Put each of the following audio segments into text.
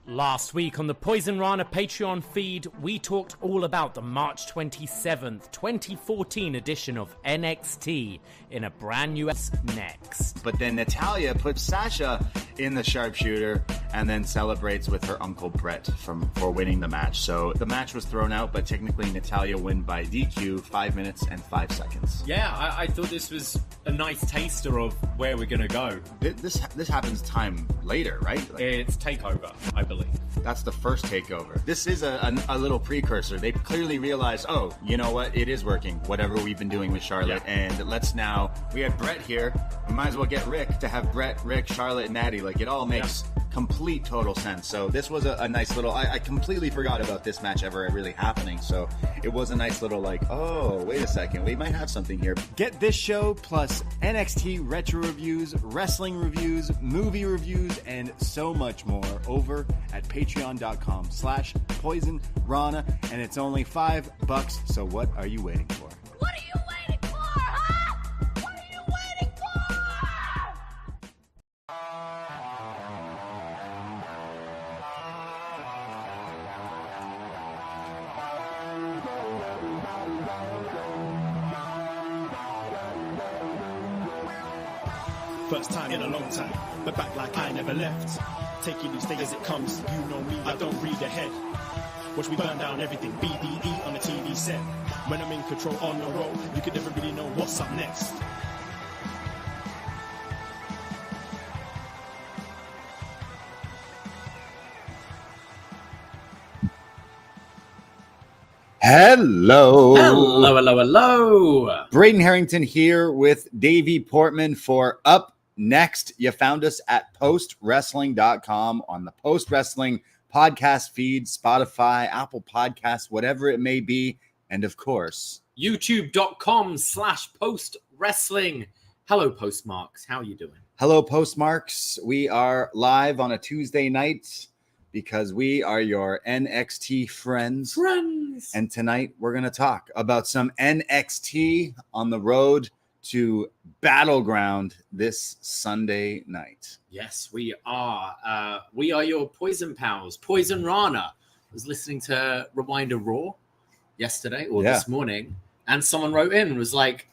Last week on the POISONRANA Patreon feed, we talked all about the March 27th, 2014 edition of NXT in a brand new Next. But then Natalia puts Sasha in the sharpshooter and then celebrates with her uncle Brett for winning the match. So the match was thrown out, but technically Natalia win by DQ, 5 minutes and 5 seconds. Yeah, I thought this was a nice taster of where we're going to go. This happens time later, right? It's TakeOver, I believe. That's the first takeover. This is a little precursor. They clearly realized, oh, you know what? It is working, whatever we've been doing with Charlotte. Yeah. And let's now, we had Brett here. We might as well get Rick to have Brett, Rick, Charlotte, and Natty. Like, it all makes complete total sense. So this was a nice little, I completely forgot about this match ever really happening. So it was a nice little like, oh, wait a second. We might have something here. Get this show plus NXT retro reviews, wrestling reviews, movie reviews, and so much more over at patreon.com/POISONRANA, and it's only $5. So what are you waiting for? What are you waiting for, huh? What are you waiting for? First time in a long time, but back like I never left. Taking each day as it comes, you know me, I don't read ahead. Watch me burn down everything, BDE on the TV set. When I'm in control on the road, you could never really know what's up next. Hello. Hello, hello, hello. Braden Herrington here with Davie Portman for upNXT. You found us at postwrestling.com on the Post Wrestling podcast feed, Spotify, Apple Podcasts, whatever it may be. And of course, youtube.com/postwrestling. Hello, POSTmarks. How are you doing? Hello, POSTmarks. We are live on a Tuesday night because we are your NXT friends. And tonight we're going to talk about some NXT on the road to Battleground this Sunday night. Yes, we are. We are your Poison Pals, POISONRANA. I was listening to Rewinder Raw yesterday or this morning, and someone wrote in and was like,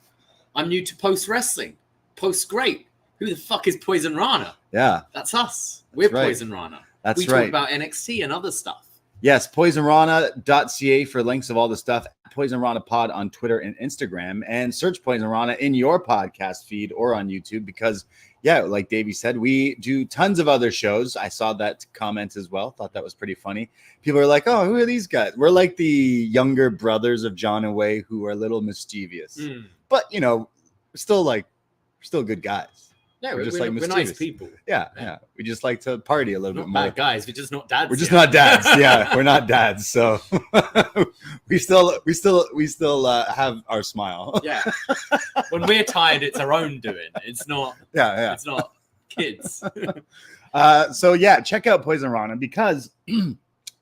I'm new to Post Wrestling. Post great. Who the fuck is POISONRANA? Yeah. That's us. We're right. POISONRANA. That's we talk about NXT and other stuff. Yes, POISONRANA.ca for links of all the stuff. POISONRANA Pod on Twitter and Instagram, and search POISONRANA in your podcast feed or on YouTube because, yeah, like Davey said, we do tons of other shows. I saw that comment as well. Thought that was pretty funny. People are like, oh, who are these guys? We're like the younger brothers of John and Way who are a little mischievous. But, you know, we're still good guys. Yeah, we're we're nice people. Yeah. We just like to party a little bit more. Bad guys. We're just not dads. We're just not dads. Yeah, we're not dads. So we still have our smile. Yeah. When we're tired, it's our own doing. It's not. Yeah. It's not kids. So yeah, check out POISONRANA because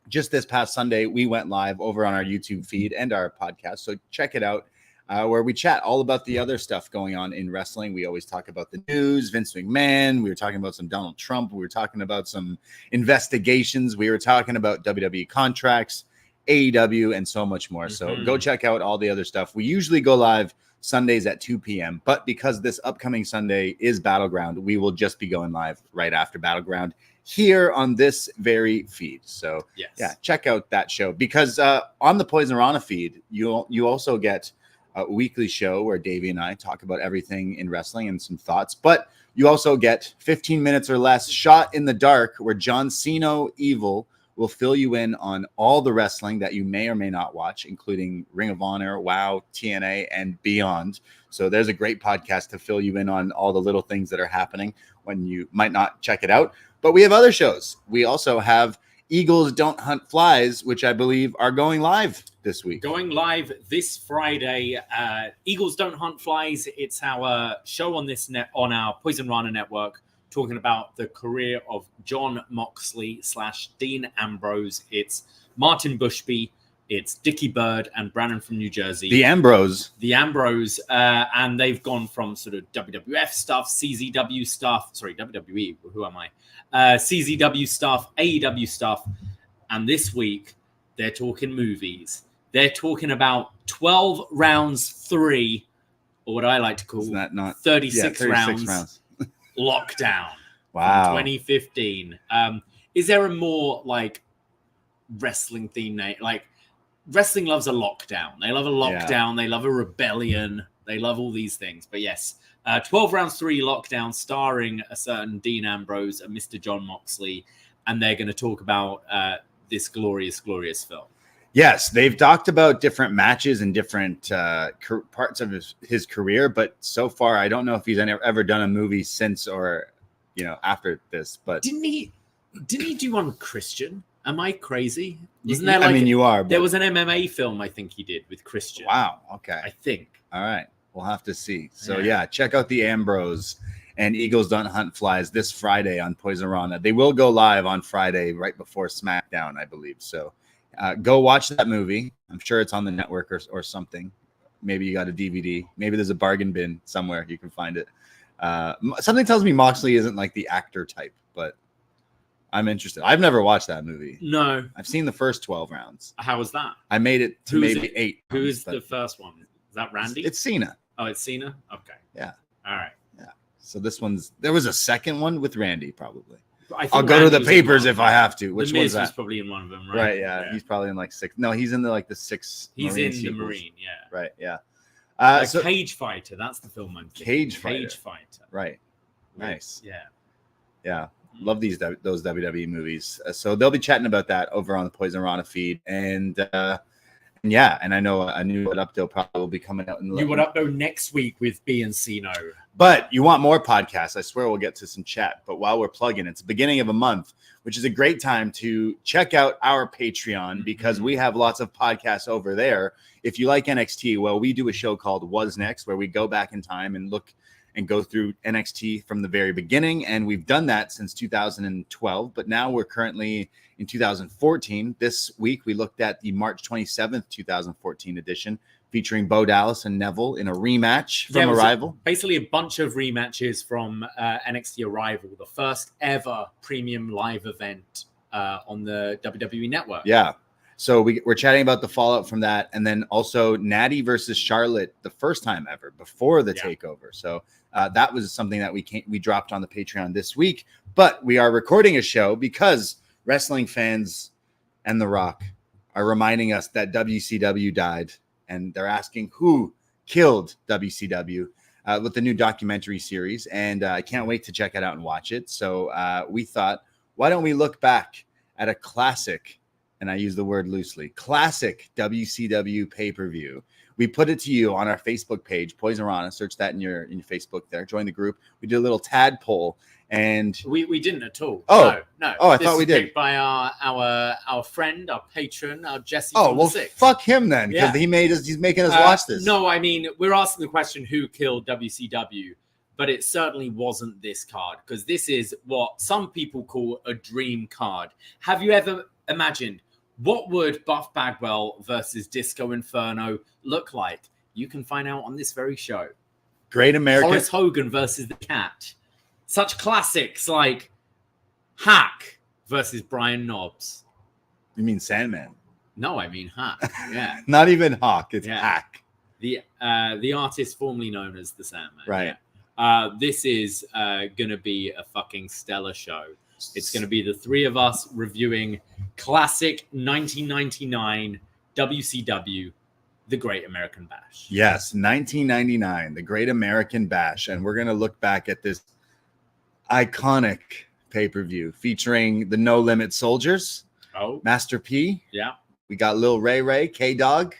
just this past Sunday we went live over on our YouTube feed and our podcast. So check it out. Where we chat all about the other stuff going on in wrestling. We always talk about the news, Vince McMahon. We were talking about some Donald Trump. We were talking about some investigations. We were talking about WWE contracts, AEW, and so much more. So go check out all the other stuff. We usually go live Sundays at 2 p.m. But because this upcoming Sunday is Battleground, we will just be going live right after Battleground here on this very feed. So yeah, check out that show, because on the POISONRANA feed, you also get a weekly show where Davie and I talk about everything in wrestling and some thoughts, but you also get 15 minutes or less shot in the dark where John Cena Evil will fill you in on all the wrestling that you may or may not watch, including Ring of Honor, WoW, TNA, and beyond. So there's a great podcast to fill you in on all the little things that are happening when you might not check it out. But we have other shows. We also have Eagles Don't Hunt Flies, which I believe are going live this week. Going live this Friday. Eagles Don't Hunt Flies. It's our show on on our POISONRANA network, talking about the career of Jon Moxley / Dean Ambrose. It's Martin Bushby, it's Dickie Bird, and Brandon from New Jersey. The Ambrose. And they've gone from sort of WWF stuff, CZW stuff. Sorry, WWE. Who am I? CZW stuff, AEW stuff. And this week, they're talking movies. They're talking about 12 rounds 3, or what I like to call 36 rounds. Lockdown. Wow. 2015. Is there a more like wrestling theme name? Like, wrestling loves a lockdown. They love a lockdown. They love a rebellion. They love all these things. But yes, 12 rounds 3 lockdown, starring a certain Dean Ambrose and Mr. Jon Moxley. And they're going to talk about this glorious, glorious film. Yes, they've talked about different matches and different parts of his career, but so far I don't know if he's ever done a movie since or after this. But didn't he do one with Christian? Am I crazy? Isn't there? I mean, you are. There was an MMA film I think he did with Christian. Wow. Okay. I think. All right. We'll have to see. So yeah, check out the Ambrose and Eagles Don't Hunt Flies this Friday on POISONRANA. They will go live on Friday right before SmackDown, I believe. So. Go watch that movie. I'm sure it's on the network or something. Maybe you got a DVD. Maybe there's a bargain bin somewhere you can find it. Something tells me Moxley isn't like the actor type, but I'm interested. I've never watched that movie. No. I've seen the first 12 rounds. How was that? I made it to maybe 8. Who is the first one? Is that Randy? It's Cena. Oh, it's Cena? Okay. Yeah. All right. Yeah. So there was a second one with Randy probably. I'll go to the papers if I have to. Which one's that? Was probably in one of them, right? Right, yeah. He's probably in like 6. No, he's in the 6. He's Marine in sequels. the Marine, yeah. Right, yeah. Cage Fighter, that's the film I'm thinking. Cage Fighter. Cage Fighter. Right. Nice. Yeah. Yeah. Love those WWE movies. So they'll be chatting about that over on the POISONRANA feed. And I know a new What Up Doe probably will be coming out in New What Up Doe next week with B and Cino. But you want more podcasts, I swear we'll get to some chat. But while we're plugging, it's the beginning of a month, which is a great time to check out our Patreon because we have lots of podcasts over there. If you like NXT, well, we do a show called Was Next, where we go back in time and look and go through NXT from the very beginning. And we've done that since 2012, but now we're currently in 2014. This week, we looked at the March 27th, 2014 edition, featuring Bo Dallas and Neville in a rematch from Arrival. Basically a bunch of rematches from NXT Arrival, the first ever premium live event on the WWE network. Yeah. So we're chatting about the fallout from that. And then also Natty versus Charlotte, the first time ever before the takeover. So that was something that we dropped on the Patreon this week. But we are recording a show because wrestling fans and The Rock are reminding us that WCW died. And they're asking who killed WCW with the new documentary series. And I can't wait to check it out and watch it. So we thought, why don't we look back at a classic, and I use the word loosely, classic WCW pay-per-view. We put it to you on our Facebook page, POISONRANA. Search that in your Facebook there. Join the group. We did a little tadpole. And we didn't at all. Oh, no. Oh, I thought we did. By our friend, our patron, our Jesse. Oh, well, fuck him then, because he's making us watch this. No, I mean, we're asking the question, who killed WCW? But it certainly wasn't this card, because this is what some people call a dream card. Have you ever imagined what would Buff Bagwell versus Disco Inferno look like? You can find out on this very show. Great American. Horace Hogan versus the Cat. Such classics like Hack versus Brian Knobbs. You mean Sandman? No, I mean Hack. Yeah. Not even Hawk. It's Hack. The artist formerly known as the Sandman. Right. Yeah. This is going to be a fucking stellar show. It's going to be the three of us reviewing classic 1999 WCW, The Great American Bash. Yes, 1999, The Great American Bash. And we're going to look back at this iconic pay-per-view featuring the No Limit Soldiers. Oh. Master P. Yeah. We got Lil Ray, K-Dog.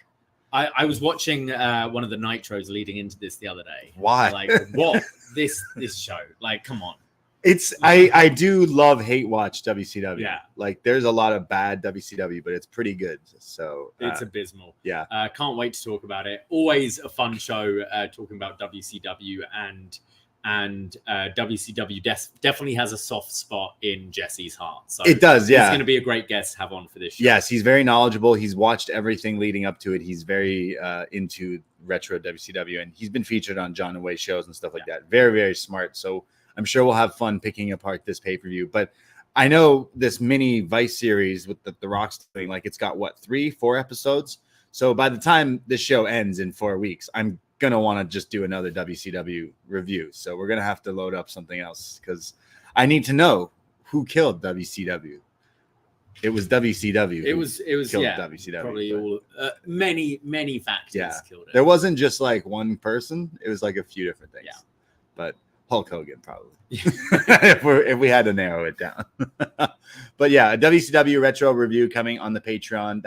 I was watching one of the Nitros leading into this the other day. Why? Like, what? this show. Like, come on. It's I do love hate watch WCW. Yeah. Like there's a lot of bad WCW, but it's pretty good. So it's abysmal. Yeah. Can't wait to talk about it. Always a fun show talking about WCW and WCW definitely has a soft spot in Jesse's heart. So it does, yeah. He's going to be a great guest to have on for this show. Yes, he's very knowledgeable. He's watched everything leading up to it. He's very into retro WCW, and he's been featured on John and Way shows and stuff like that. Very, very smart. So I'm sure we'll have fun picking apart this pay-per-view. But I know this mini Vice series with the Rock's thing, like it's got, 3-4 episodes? So by the time this show ends in 4 weeks, I'm going to want to just do another WCW review. So we're going to have to load up something else because I need to know who killed WCW. It was WCW. It was killed yeah, WCW. Probably all many factors killed it. There wasn't just like one person. It was like a few different things. Yeah. But Hulk Hogan probably. if we had to narrow it down. But yeah, a WCW retro review coming on the Patreon.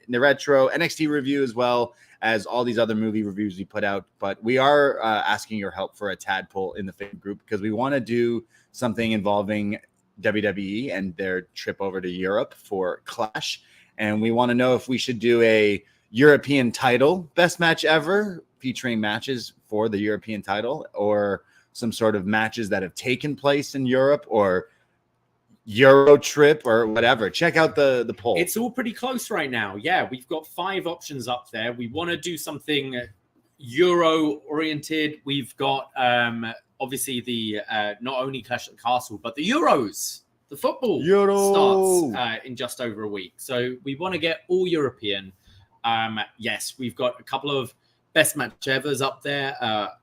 The retro NXT review as well as all these other movie reviews we put out. But we are asking your help for a tadpole in the Facebook group because we want to do something involving WWE and their trip over to Europe for Clash. And we want to know if we should do a European title best match ever featuring matches for the European title or some sort of matches that have taken place in Europe or Euro trip or whatever. Check out the poll. It's all pretty close right now. Yeah, we've got 5 options up there. We want to do something Euro oriented. We've got obviously the not only Clash at the Castle, but the Euros. The football starts in just over a week. So we want to get all European. Yes, we've got a couple of best match evers up there.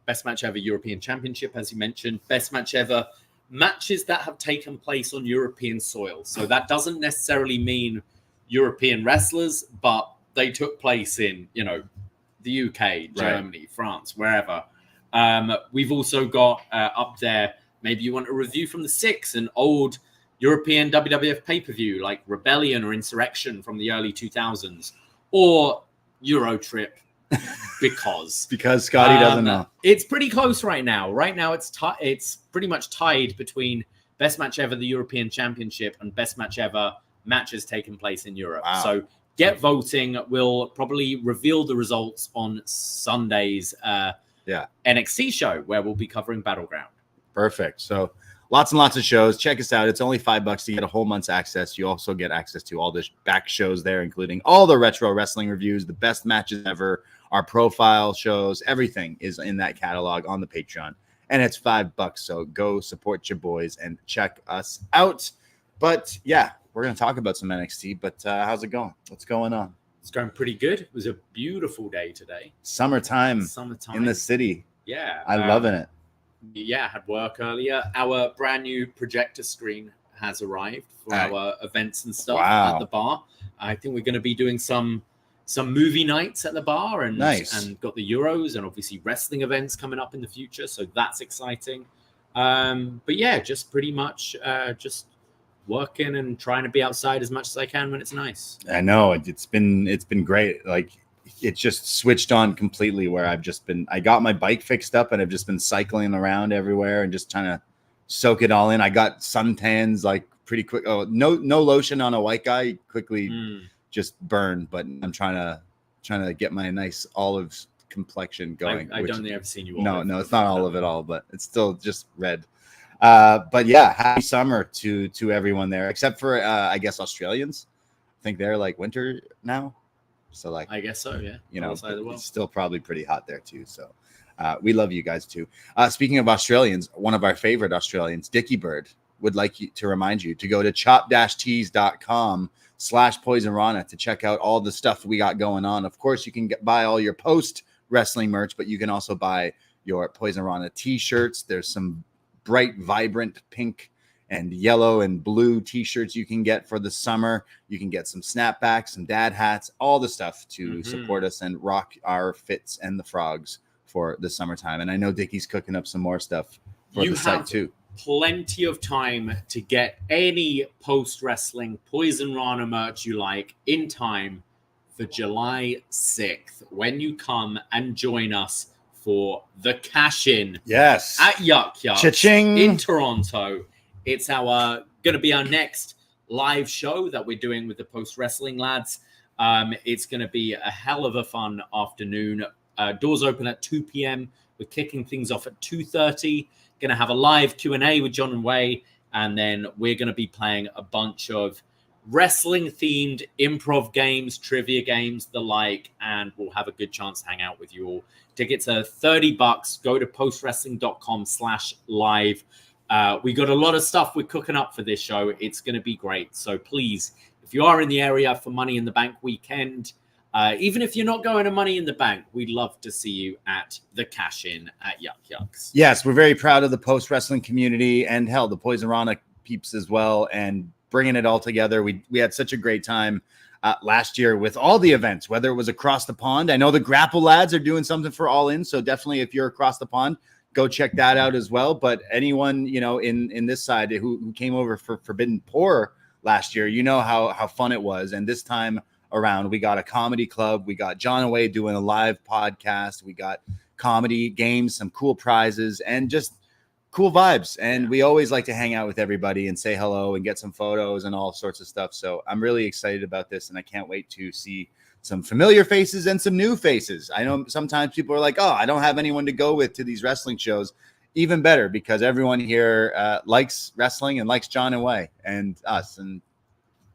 Best match ever European Championship, as you mentioned. Best match ever matches that have taken place on European soil. So that doesn't necessarily mean European wrestlers, but they took place in, the UK, Germany, France, wherever. We've also got up there, maybe you want a review from the 6, an old European WWF pay-per-view like Rebellion or Insurrection from the early 2000s, or Euro Trip because Scotty doesn't know. It's pretty close right now. Right now, it's pretty much tied between best match ever, the European Championship, and best match ever matches taking place in Europe. Wow. So get voting. We'll probably reveal the results on Sunday's NXT show where we'll be covering Battleground. Perfect. So lots and lots of shows. Check us out. It's only $5 to get a whole month's access. You also get access to all the back shows there, including all the retro wrestling reviews, the best matches ever, our profile shows. Everything is in that catalog on the Patreon. And it's $5. So go support your boys and check us out. But yeah, we're going to talk about some NXT. But how's it going? What's going on? It's going pretty good. It was a beautiful day today. Summertime in the city. Yeah. I'm loving it. Yeah, had work earlier. Our brand new projector screen has arrived for our events and stuff at the bar. I think we're going to be doing some movie nights at the bar and got the Euros and obviously wrestling events coming up in the future. So that's exciting. But yeah, just pretty much just working and trying to be outside as much as I can when it's nice. I know it's been great. Like it just switched on completely where I got my bike fixed up and I've just been cycling around everywhere and just trying to soak it all in. I got suntans like pretty quick. Oh, no lotion on a white guy, quickly just burned, but I'm trying to get my nice olive complexion going. I don't think I've ever seen you olive. No, it's not olive at all, but it's still just red. But yeah, happy summer to everyone there, except for I guess Australians. I think they're like winter now. So like I guess so, yeah. It's still probably pretty hot there too. So we love you guys too. Speaking of Australians, one of our favorite Australians, Dickie Bird, would like to remind you to go to chop-tees.com/POISONRANA to check out all the stuff we got going on. Of course, you can buy all your Post wrestling merch, but you can also buy your Poison Rana t-shirts. There's some bright, vibrant pink and yellow and blue t-shirts you can get for the summer. You can get some snapbacks, some dad hats, all the stuff to support us and rock our fits and the frogs for the summertime. And I know Dickie's cooking up some more stuff for the site too. Plenty of time to get any post wrestling Poison Rana merch you like in time for July 6th when you come and join us for the cash-in. Yes. At Yuk Yuk Cha-ching. in Toronto. It's going to be our next live show that we're doing with the Post Wrestling lads. It's going to be a hell of a fun afternoon. Doors open at 2 p.m. We're kicking things off at 2:30. Going to have a live Q&A with John and Way. And then we're going to be playing a bunch of wrestling-themed improv games, trivia games, the like. And we'll have a good chance to hang out with you all. Tickets are $30. Go to postwrestling.com/live. We got a lot of stuff we're cooking up for this show. It's going to be great. So please, if you are in the area for Money in the Bank weekend, even if you're not going to Money in the Bank, we'd love to see you at the cash-in at Yuk Yuk's. Yes, we're very proud of the post wrestling community and hell, the Poison Rana peeps as well, and bringing it all together. We had such a great time last year with all the events, whether it was across the pond. I know the Grapple lads are doing something for All In, so definitely if you're across the pond, go check that out as well. But anyone, in this side who came over for Forbidden Pour last year, how fun it was. And this time around, we got a comedy club. We got John Away doing a live podcast. We got comedy games, some cool prizes, and just cool vibes. And we always like to hang out with everybody and say hello and get some photos and all sorts of stuff. So I'm really excited about this, and I can't wait to see some familiar faces and some new faces. I know sometimes people are like, oh, I don't have anyone to go with to these wrestling shows. Even better, because everyone here likes wrestling and likes John and Way and us, and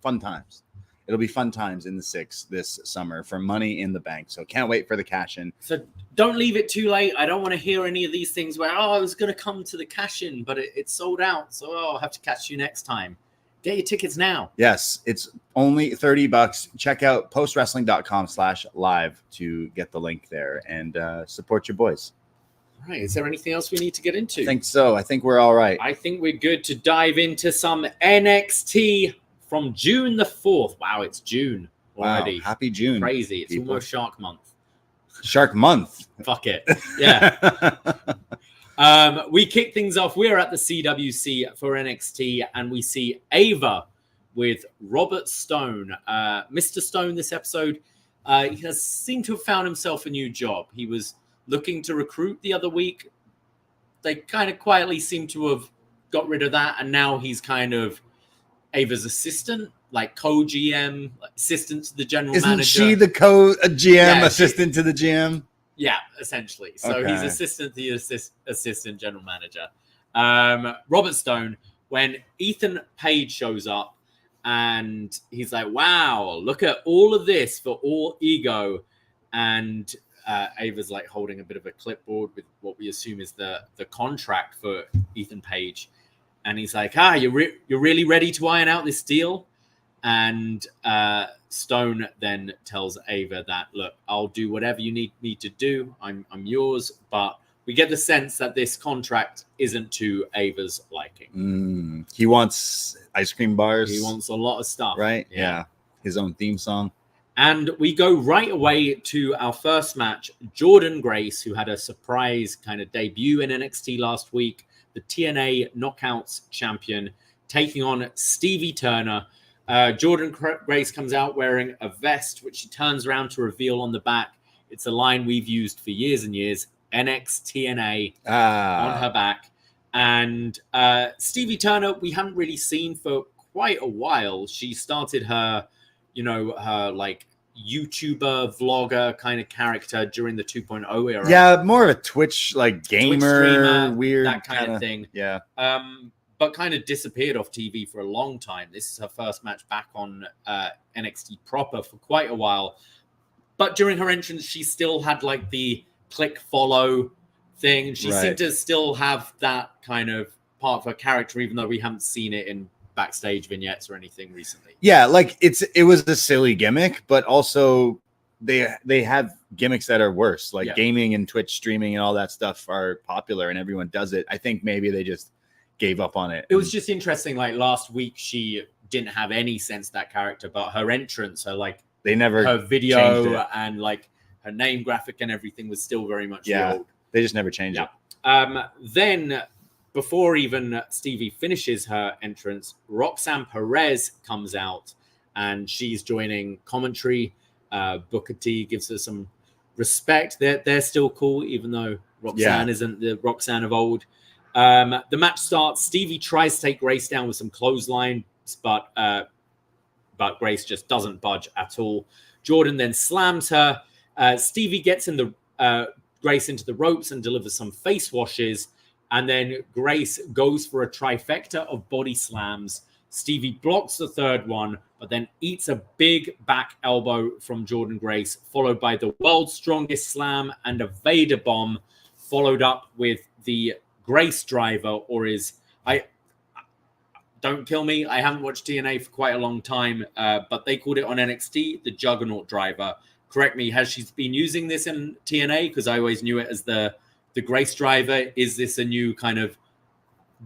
fun times. It'll be fun times in the 6th this summer for Money in the Bank. So can't wait for the cash-in. So don't leave it too late. I don't want to hear any of these things where, I was going to come to the cash-in, but it's sold out. So I'll have to catch you next time. Get your tickets now. Yes, it's only $30. Check out postwrestling.com/live to get the link there and support your boys. All right. Is there anything else we need to get into? I think so. I think we're all right. I think we're good to dive into some NXT from June the 4th. Wow, it's June already. Wow, happy June. Crazy. It's people. almost Shark Month. Shark Month. Fuck it. Yeah. We kick things off. We're at the CWC for NXT, and we see Ava with Robert Stone. Mr. Stone, this episode, he has seemed to have found himself a new job. He was looking to recruit the other week. They kind of quietly seem to have got rid of that, and now he's kind of Ava's assistant, like co-GM, assistant to the general manager. Isn't she the co-GM, assistant to the GM? Yeah, essentially. So Okay. he's assistant to the assistant general manager. Robert Stone, when Ethan Page shows up and he's like, wow, look at all of this for all ego. And Ava's like holding a bit of a clipboard with what we assume is the contract for Ethan Page. And he's like, you're really ready to iron out this deal? And Stone then tells Ava that, look, I'll do whatever you need me to do. I'm yours. But we get the sense that this contract isn't to Ava's liking. He wants ice cream bars. He wants a lot of stuff. Right? Yeah. His own theme song. And we go right away to our first match. Jordynne Grace, who had a surprise kind of debut in NXT last week, the TNA Knockouts champion, taking on Stevie Turner. Jordynne Grace comes out wearing a vest, which she turns around to reveal on the back. It's a line we've used for years and years. NXTNA on her back. And Stevie Turner, we haven't really seen for quite a while. She started her, her like YouTuber, vlogger kind of character during the 2.0 era. Yeah, more of a Twitch, like gamer, Twitch streamer, weird that kind of thing. Yeah. But kind of disappeared off TV for a long time. This is her first match back on NXT proper for quite a while. But during her entrance, she still had like the click follow thing. She seemed to still have that kind of part of her character, even though we haven't seen it in backstage vignettes or anything recently. Yeah, like it was a silly gimmick, but also they have gimmicks that are worse, like gaming and Twitch streaming and all that stuff are popular and everyone does it. I think maybe they just gave up on it. It was just interesting. Like last week, she didn't have any sense of that character, but her entrance, they never her video and like her name graphic and everything was still very much the old. They just never changed it. Then before even Stevie finishes her entrance, Roxanne Perez comes out and she's joining commentary. Booker T gives her some respect. They're still cool, even though Roxanne isn't the Roxanne of old. The match starts. Stevie tries to take Grace down with some clotheslines, but Grace just doesn't budge at all. Jordynne then slams her. Stevie gets Grace into the ropes and delivers some face washes. And then Grace goes for a trifecta of body slams. Stevie blocks the third one, but then eats a big back elbow from Jordynne Grace, followed by the world's strongest slam and a Vader bomb, followed up with the Grace driver, don't kill me. I haven't watched TNA for quite a long time, but they called it on NXT, the Juggernaut driver. Correct me, has she been using this in TNA? Because I always knew it as the Grace driver. Is this a new kind of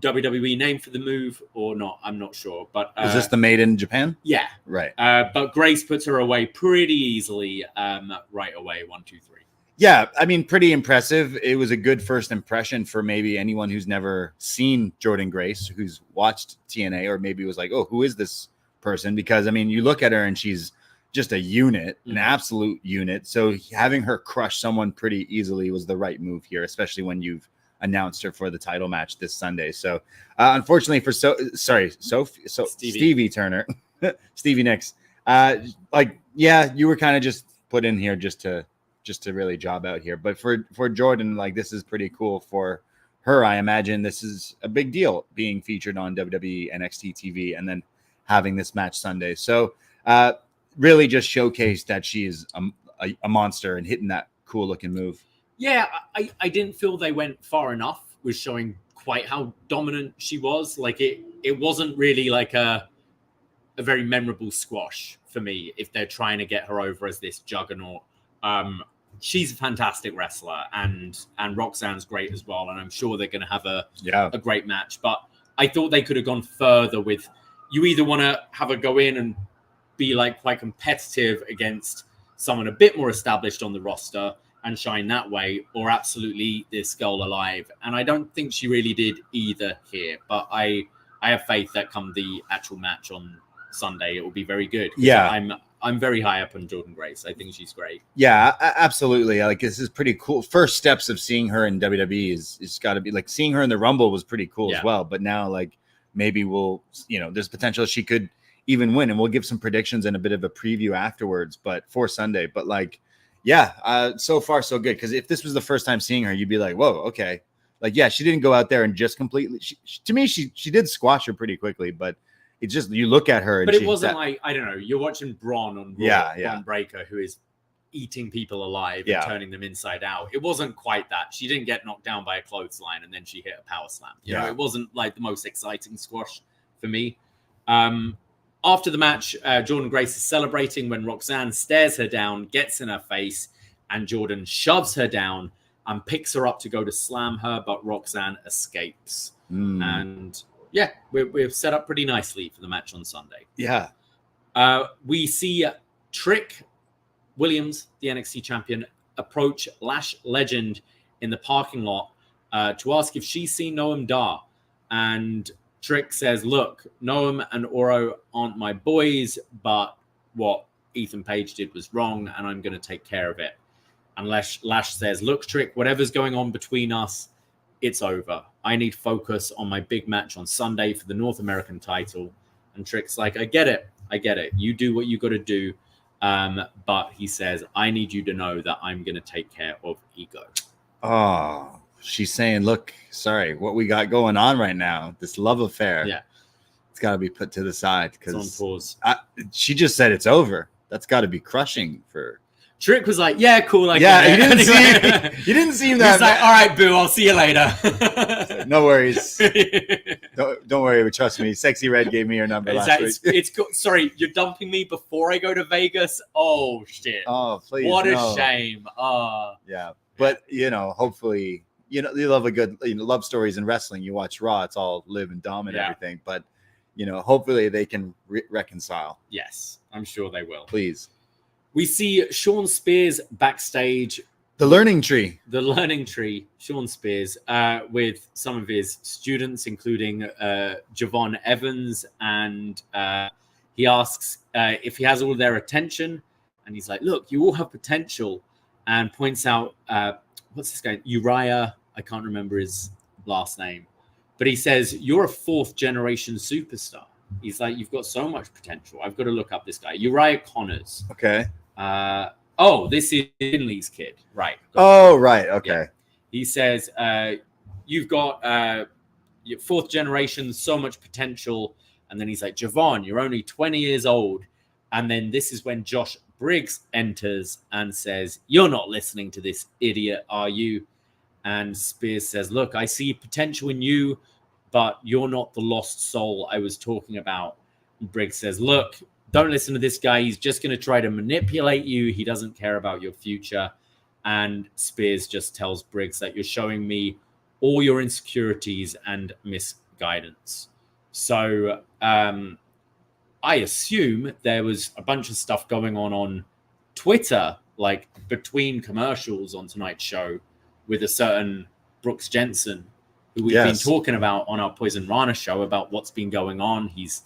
WWE name for the move or not? I'm not sure. But is this the made in Japan? Yeah. Right. But Grace puts her away pretty easily right away. 1, 2, 3. Yeah, I mean, pretty impressive. It was a good first impression for maybe anyone who's never seen Jordynne Grace, who's watched TNA, or maybe was like, oh, who is this person? Because, I mean, you look at her and she's just a unit, an absolute unit. So having her crush someone pretty easily was the right move here, especially when you've announced her for the title match this Sunday. So unfortunately for Stevie Turner, Stevie Nicks, you were kind of just put in here just to really job out here. But for Jordynne, like, this is pretty cool for her. I imagine this is a big deal being featured on WWE NXT TV and then having this match Sunday. So really just showcased that she is a monster and hitting that cool looking move. Yeah, I didn't feel they went far enough with showing quite how dominant she was. Like it wasn't really like a very memorable squash for me if they're trying to get her over as this juggernaut. She's a fantastic wrestler and Roxanne's great as well. And I'm sure they're going to have a great match, but I thought they could have gone further with, you either want to have her go in and be like quite competitive against someone a bit more established on the roster and shine that way, or absolutely this girl alive. And I don't think she really did either here, but I have faith that come the actual match on Sunday, it will be very good. Yeah. I'm very high up on Jordynne Grace. I think she's great. Yeah, absolutely. Like, this is pretty cool. First steps of seeing her in WWE is got to be like seeing her in the Rumble was pretty cool as well. But now, like, maybe there's potential she could even win, and we'll give some predictions and a bit of a preview afterwards. But for Sunday, so far so good. Because if this was the first time seeing her, you'd be like, whoa, okay. Like, yeah, she didn't go out there and just completely. To me, she did squash her pretty quickly, but. It's just, you look at her, and but it wasn't like, I don't know, you're watching Braun on Raw, Braun Breaker, who is eating people alive and turning them inside out. It wasn't quite that. She didn't get knocked down by a clothesline and then she hit a power slam. You know, it wasn't like the most exciting squash for me. After the match, Jordynne Grace is celebrating when Roxanne stares her down, gets in her face, and Jordynne shoves her down and picks her up to go to slam her, but Roxanne escapes. And yeah, we're set up pretty nicely for the match on Sunday. Yeah. We see Trick Williams, the NXT champion, approach Lash Legend in the parking lot to ask if she's seen Noam Dar. And Trick says, look, Noam and Oro aren't my boys, but what Ethan Page did was wrong, and I'm going to take care of it. And Lash says, look, Trick, whatever's going on between us, it's over. I need focus on my big match on Sunday for the North American title. And Trick's like, I get it. You do what you got to do. But he says, I need you to know that I'm going to take care of Ego. Oh, she's saying, look, sorry, what we got going on right now, this love affair. Yeah. It's got to be put to the side. It's on pause. She just said it's over. That's got to be crushing for Trick was like, yeah, cool. I Yeah, get it. he didn't seem that. He's like, all right, boo, I'll see you later. No worries. Don't worry. Trust me. Sexy Red gave me your number last week. It's sorry, you're dumping me before I go to Vegas. Oh shit! Oh, please. What a shame. Yeah, but hopefully, you love a good, love stories in wrestling. You watch Raw; it's all Liv and Dom and everything. But hopefully they can reconcile. Yes, I'm sure they will. Please. We see Sean Spears backstage. The learning tree. Sean Spears, with some of his students, including Javon Evans, and he asks if he has all their attention, and he's like, "Look, you all have potential," and points out what's this guy, Uriah? I can't remember his last name, but he says, "You're a 4th generation superstar." He's like, "You've got so much potential. I've got to look up this guy, Uriah Connors." Okay. This is Finley's kid, right? Oh, right. Okay. Yeah. He says, "You've got your 4th generation, so much potential." And then he's like, "Javon, you're only 20 years old." And then this is when Josh Briggs enters and says, "You're not listening to this idiot, are you?" And Spears says, "Look, I see potential in you, but you're not the lost soul I was talking about." And Briggs says, "Look, don't listen to this guy. He's just going to try to manipulate you. He doesn't care about your future." And Spears just tells Briggs that you're showing me all your insecurities and misguidance. So I assume there was a bunch of stuff going on Twitter, like between commercials on tonight's show, with a certain Brooks Jensen, who we've been talking about on our Poison Rana show about what's been going on. He's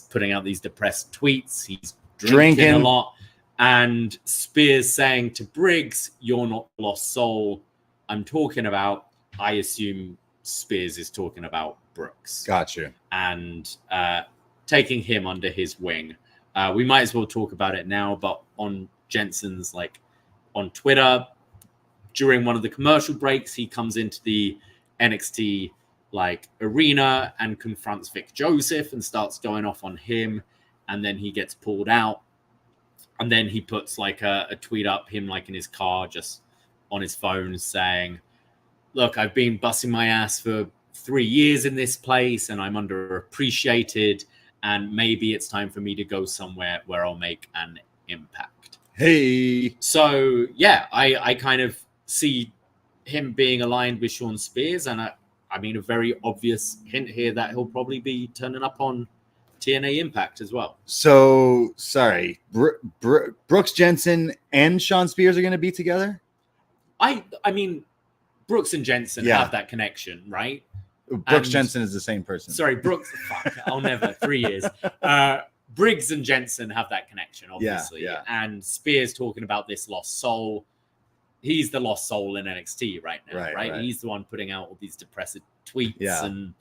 putting out these depressed tweets. He's drinking a lot. And Spears saying to Briggs, "You're not the lost soul I'm talking about." I assume Spears is talking about Brooks. Gotcha. And taking him under his wing. We might as well talk about it now, but on Jensen's, on Twitter, during one of the commercial breaks, he comes into the NXT arena and confronts Vic Joseph and starts going off on him, and then he gets pulled out, and then he puts a tweet up, him in his car, just on his phone, saying, "Look, I've been busting my ass for 3 years in this place, and I'm underappreciated, and maybe it's time for me to go somewhere where I'll make an impact." Hey. So yeah, I kind of see him being aligned with Sean Spears, and I mean, a very obvious hint here that he'll probably be turning up on TNA Impact as well. So, sorry, Brooks Jensen and Sean Spears are going to be together? I mean, Brooks and Jensen have that connection, right? Brooks Jensen is the same person. Sorry, Brooks. Fuck, I'll never. 3 years. Briggs and Jensen have that connection, obviously. Yeah. And Spears talking about this lost soul. He's the lost soul in NXT right now, right? He's the one putting out all these depressive tweets and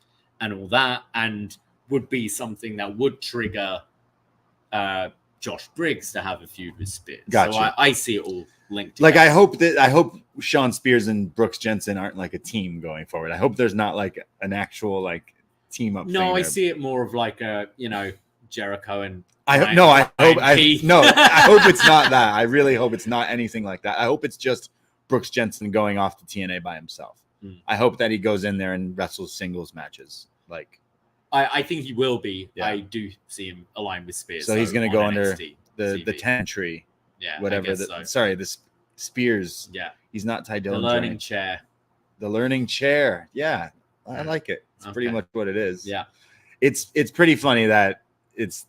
all that, and would be something that would trigger Josh Briggs to have a feud with Spears. Gotcha. So I see it all linked together. I hope Sean Spears and Brooks Jensen aren't a team going forward. I hope there's not an actual team up. No, I see it more of Jericho and I hope it's not that. I really hope it's not anything like that. I hope it's just Brooks Jensen going off to TNA by himself. I hope that he goes in there and wrestles singles matches. I think he will be. Yeah. I do see him aligned with Spears. So he's going to go under NXT the 10 tree. Yeah, whatever. The Spears. Yeah, he's not Ty Dillon. The learning chair. The learning chair. Yeah, I like it. It's pretty much what it is. Yeah, it's pretty funny that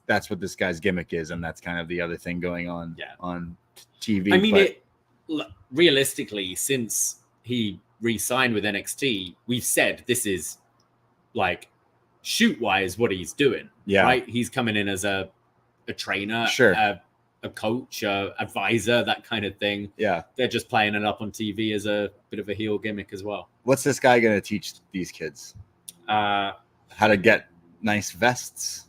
that's what this guy's gimmick is, and that's kind of the other thing going on on TV. I mean, realistically, since he re-signed with NXT, we've said this is shoot-wise what he's doing. Yeah, right. He's coming in as a trainer, sure, a coach, advisor, that kind of thing. Yeah, they're just playing it up on TV as a bit of a heel gimmick as well. What's this guy going to teach these kids? How to get nice vests.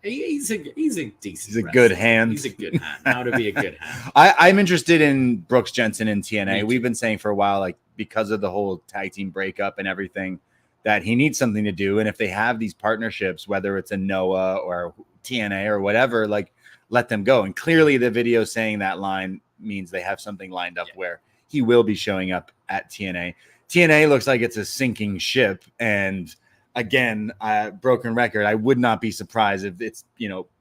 He's a decent. He's a good hand. He's a good hand. How to be a good hand. I'm interested in Brooks Jensen and TNA. We've been saying for a while, because of the whole tag team breakup and everything, that he needs something to do. And if they have these partnerships, whether it's a Noah or TNA or whatever, let them go. And clearly the video saying that line means they have something lined up where he will be showing up at TNA. TNA looks like it's a sinking ship. And again, broken record, I would not be surprised if it's,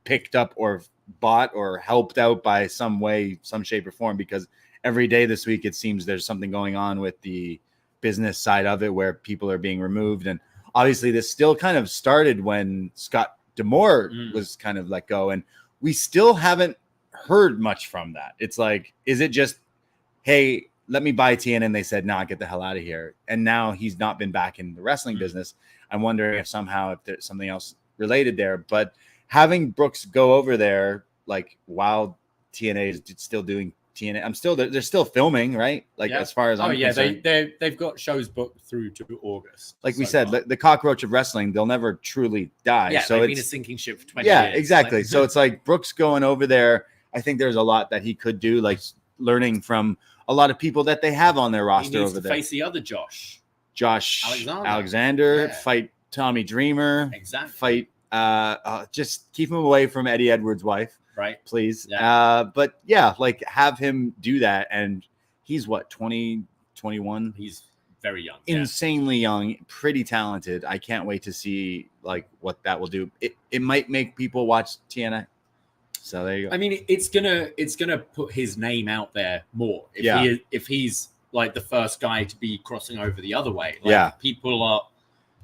picked up or bought or helped out by some way, some shape or form, because every day this week, it seems there's something going on with the business side of it where people are being removed. And obviously this still kind of started when Scott D'Amore was kind of let go. And we still haven't heard much from that. It's like, is it just, hey, let me buy TNA, and they said, nah, get the hell out of here. And now he's not been back in the wrestling business. I'm wondering if somehow if there's something else related there. But having Brooks go over there, like while TNA is still doing TNA, they're still filming, right? Like as far as I'm concerned. they've got shows booked through to August. Like we said, the cockroach of wrestling, they'll never truly die. Yeah, so they've it's been a sinking ship for 20 years. Yeah, exactly. So it's like Brooks going over there. I think there's a lot that he could do, like learning from a lot of people that they have on their roster over there. Face the other Josh Alexander, fight Tommy Dreamer, exactly. Fight just keep him away from Eddie Edwards' wife, right? Please. But yeah, like have him do that. And he's what, 20, 21? He's very young, insanely young, pretty talented. I can't wait to see like what that will do. It might make people watch TNA. So there you go. I mean, it's gonna put his name out there more. If he's like the first guy to be crossing over the other way. Like people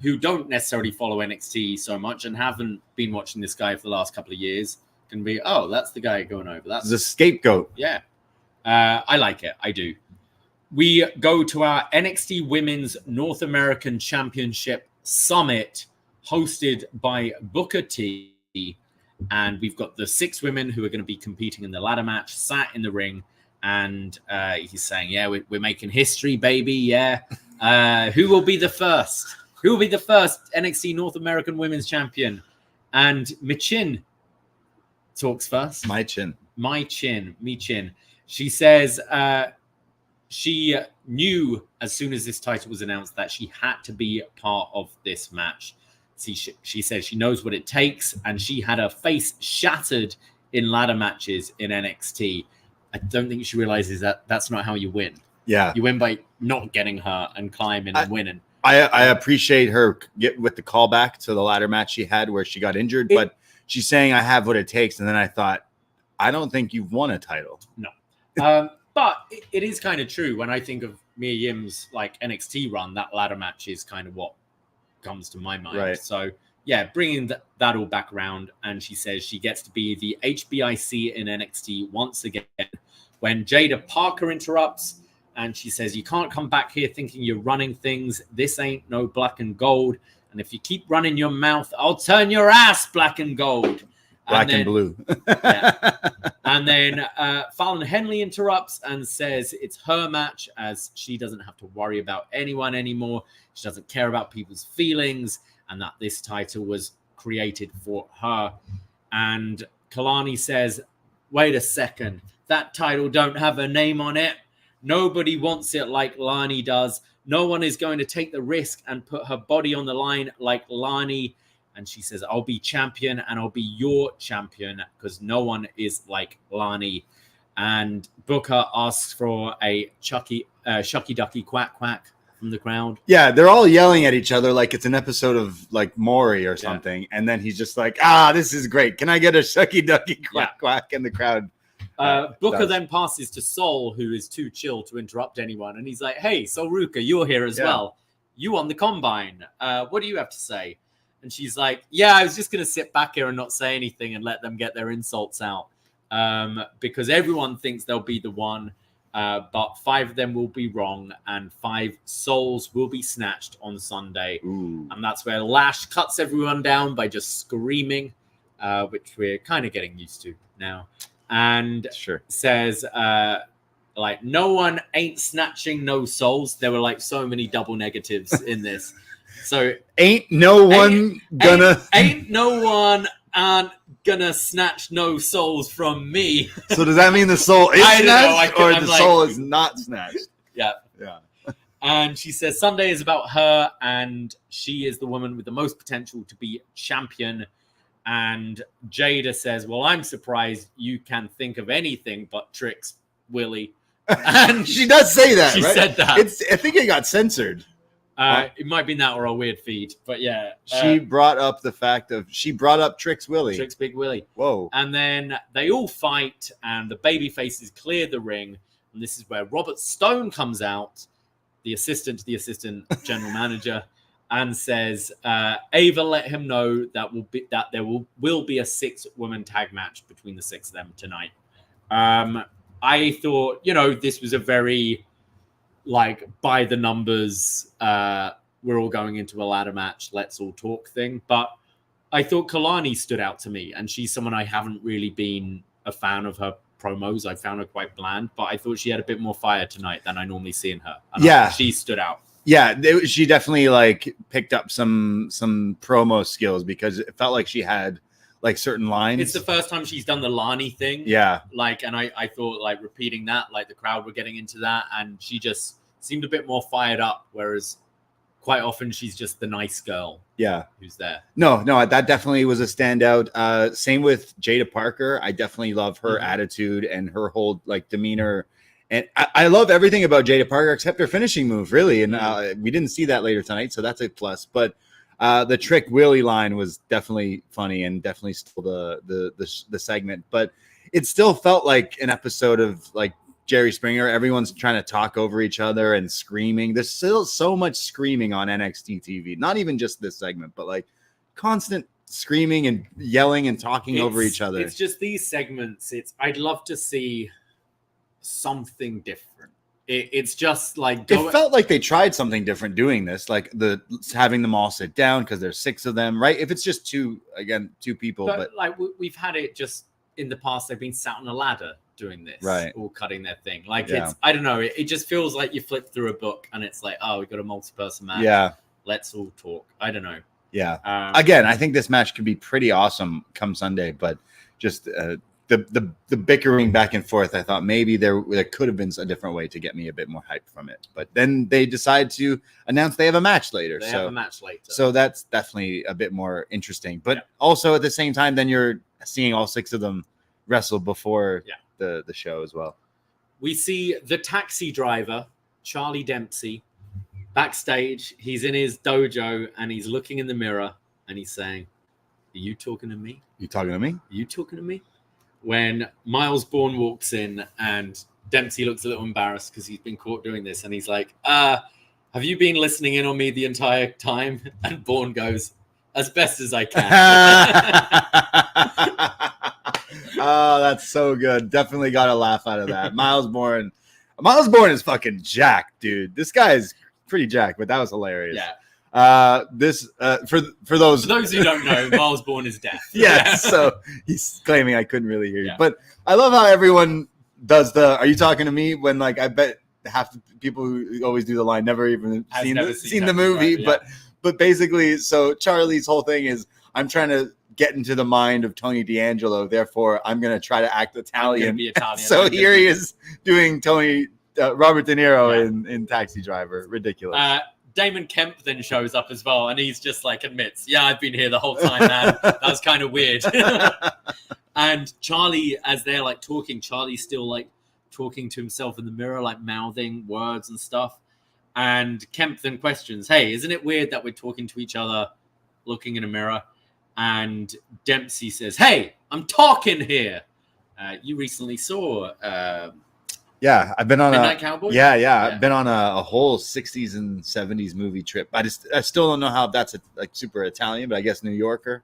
who don't necessarily follow NXT so much and haven't been watching this guy for the last couple of years can be, oh, that's the guy going over. That's the scapegoat. Yeah. I like it. I do. We go to our NXT Women's North American Championship Summit hosted by Booker T. And we've got the 6 women who are going to be competing in the ladder match, sat in the ring. And he's saying, yeah, we're making history, baby. Yeah. Who will be the first? Who will be the first NXT North American Women's Champion? And Michin talks first. Me Chin. She says she knew as soon as this title was announced that she had to be part of this match. She says she knows what it takes, and she had her face shattered in ladder matches in NXT. I don't think she realizes that that's not how you win. Yeah. You win by not getting hurt and climbing and winning. I appreciate her with the callback to the ladder match she had where she got injured, but she's saying I have what it takes. And then I thought, I don't think you've won a title. No. But it is kind of true. When I think of Mia Yim's like NXT run, that ladder match is kind of what comes to my mind. Right. So yeah, bringing that all back around, and she says she gets to be the HBIC in NXT once again when Jada Parker interrupts, and she says, you can't come back here thinking you're running things. This ain't no black and gold, and if you keep running your mouth, I'll turn your ass black and gold. Black and blue. And then Fallon Henley interrupts and says it's her match, as she doesn't have to worry about anyone anymore. She doesn't care about people's feelings, and that this title was created for her. And Kalani says, wait a second, that title don't have a name on it. Nobody wants it like Lani does. No one is going to take the risk and put her body on the line like Lani. And she says, I'll be champion, and I'll be your champion because no one is like Lani. And Booker asks for a shucky ducky quack quack from the crowd. Yeah, they're all yelling at each other like it's an episode of like Maury or something. Yeah. And then he's just like, this is great. Can I get a shucky ducky quack quack in the crowd? Booker then passes to Sol, who is too chill to interrupt anyone. And he's like, hey, Sol Ruka, you're here as well. You won the Combine. What do you have to say? And she's like, yeah, I was just going to sit back here and not say anything and let them get their insults out. Because everyone thinks they'll be the one. But 5 of them will be wrong. And 5 souls will be snatched on Sunday. Ooh. And that's where Lash cuts everyone down by just screaming, which we're kind of getting used to now. And says, like, no one ain't snatching no souls. There were like so many double negatives in this. So ain't no one gonna snatch no souls from me. So does that mean the soul is snatched or the soul is not snatched? Yeah. And she says Sunday is about her, and she is the woman with the most potential to be champion. And Jada says, well, I'm surprised you can think of anything but tricks Willie. And she does say that, she right? said that. I think it got censored. It might be that or a weird feed, but yeah. She brought up Trix Willie. Trix Big Willie. Whoa. And then they all fight, and the baby faces clear the ring. And this is where Robert Stone comes out, the assistant general manager, and says, Ava let him know that there will be a 6-woman tag match between the 6 of them tonight. I thought, this was a very by the numbers, we're all going into a ladder match, let's all talk thing. But I thought Kalani stood out to me, and she's someone I haven't really been a fan of her promos. I found her quite bland, but I thought she had a bit more fire tonight than I normally see in her. And she stood out. Yeah, she definitely picked up some promo skills, because it felt like she had certain lines. It's the first time she's done the Lani thing. Yeah. And I thought repeating that, the crowd were getting into that, and she just seemed a bit more fired up, whereas quite often she's just the nice girl. Yeah. Who's there. No, that definitely was a standout. Same with Jada Parker. I definitely love her attitude and her whole demeanor. And I love everything about Jada Parker except her finishing move, really. And we didn't see that later tonight, so that's a plus. But the Trick Willie line was definitely funny and definitely stole the segment. But it still felt like an episode of Jerry Springer. Everyone's trying to talk over each other and screaming. There's still so much screaming on NXT TV. Not even just this segment, but constant screaming and yelling and talking over each other. It's just these segments. I'd love to see something different. It's just it felt like they tried something different doing this, having them all sit down because there's 6 of them, right? If it's just two people, but we've had it just in the past. They've been sat on a ladder doing this, right? All cutting their thing. It's I don't know. It just feels like you flip through a book and it's oh, we got a multi-person match. Yeah, let's all talk. I don't know. Yeah. Again, I think this match could be pretty awesome come Sunday, but just the bickering back and forth, I thought maybe there could have been a different way to get me a bit more hype from it. But then they decide to announce they have a match later. So that's definitely a bit more interesting. But also at the same time, then you're seeing all 6 of them wrestle before the show as well. We see the taxi driver, Charlie Dempsey, backstage. He's in his dojo and he's looking in the mirror and he's saying, "Are you talking to me? You talking to me? Are you talking to me?" When Miles Bourne walks in and Dempsey looks a little embarrassed because he's been caught doing this. And he's like, have you been listening in on me the entire time? And Bourne goes, "As best as I can." Oh, that's so good. Definitely got a laugh out of that. Miles Bourne is fucking jacked, dude. This guy is pretty jacked, but that was hilarious. Yeah. For those who don't know, Miles Bourne is deaf. Yes, so he's claiming I couldn't really hear you. But I love how everyone does "Are you talking to me?" when I bet half the people who always do the line never even seen the movie. Right, but basically, so Charlie's whole thing is, I'm trying to get into the mind of Tony D'Angelo, therefore I'm going to try to act Italian. So here he is doing Robert De Niro in Taxi Driver. Ridiculous. Damon Kemp then shows up as well, and he's just admits, "Yeah, I've been here the whole time, man. That was kind of weird." And Charlie, as they're talking, Charlie's still talking to himself in the mirror, mouthing words and stuff. And Kemp then questions, "Hey, isn't it weird that we're talking to each other, looking in a mirror?" And Dempsey says, "Hey, I'm talking here. You recently saw Yeah, I've been on Midnight Cowboy? Yeah. I've been on a whole 60s and 70s movie trip. I still don't know how that's super Italian, but I guess New Yorker.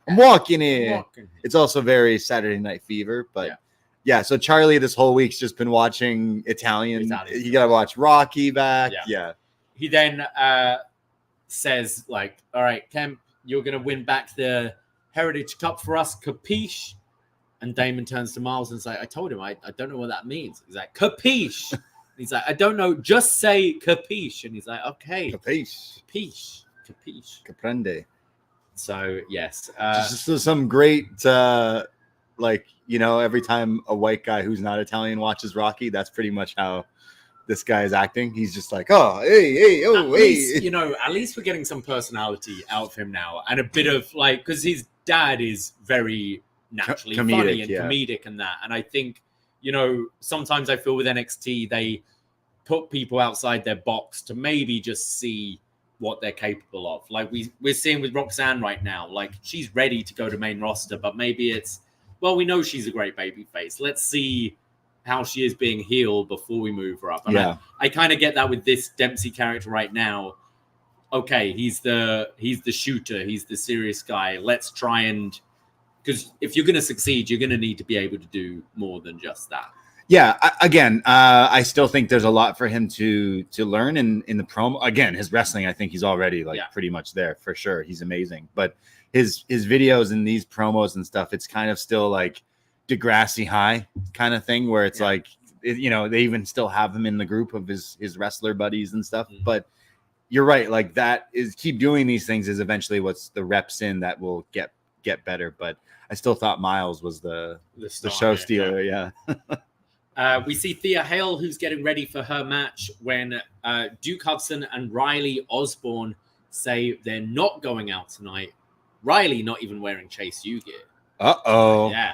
I'm walking in. It's also very Saturday Night Fever, but yeah. So Charlie this whole week's just been watching Italian. You got to watch Rocky back. Yeah. He then says "All right, Kemp, you're going to win back the Heritage Cup for us, capiche?" And Damon turns to Miles and is I told him, I don't know what that means. He's like, "Capiche." He's like, "I don't know. Just say capiche." And he's like, "Okay. Capiche. Capiche. Capiche. Comprende." So, yes. Just some great, every time a white guy who's not Italian watches Rocky, that's pretty much how this guy is acting. He's just "Oh, hey, oh, hey." At least we're getting some personality out of him now. And a bit of, because his dad is very naturally comedic, funny and comedic and that. And I think you know, sometimes I feel with NXT, they put people outside their box to maybe just see what they're capable of. Like we're seeing with Roxanne right now, like she's ready to go to main roster, but maybe it's, well, we know she's a great baby face. Let's see how she is being healed before we move her up. And I kind of get that with this Dempsey character right now. Okay, he's the shooter, he's the serious guy. Let's try and, because if you're going to succeed, you're going to need to be able to do more than just that. Yeah, I still think there's a lot for him to learn in the promo. Again, his wrestling, I think he's already pretty much there for sure. He's amazing, but his videos and these promos and stuff, it's kind of still like Degrassi High kind of thing, where it's like, you know, they even still have him in the group of his wrestler buddies and stuff. But you're right, like that is, keep doing these things is eventually what's the reps in that will get better. But I still thought Miles was the show stealer. We see Thea Hale, who's getting ready for her match, when Duke Hudson and Riley Osborne say they're not going out tonight. Riley not even wearing Chase U gear. Yeah.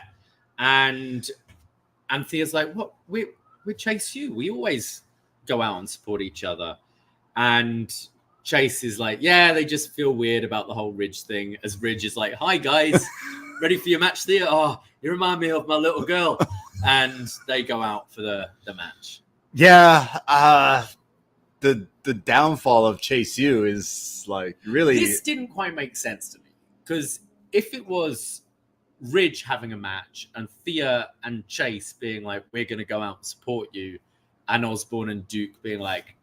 And Thea's like, what? We're Chase U. We always go out and support each other. And Chase is like, yeah, they just feel weird about the whole Ridge thing. As Ridge is like, hi, guys. Ready for your match, Thea? Oh, you remind me of my little girl. And they go out for the match. Yeah. The downfall of Chase U is like really... This didn't quite make sense to me. Because if it was Ridge having a match and Thea and Chase being like, we're going to go out and support you, and Osborne and Duke being like,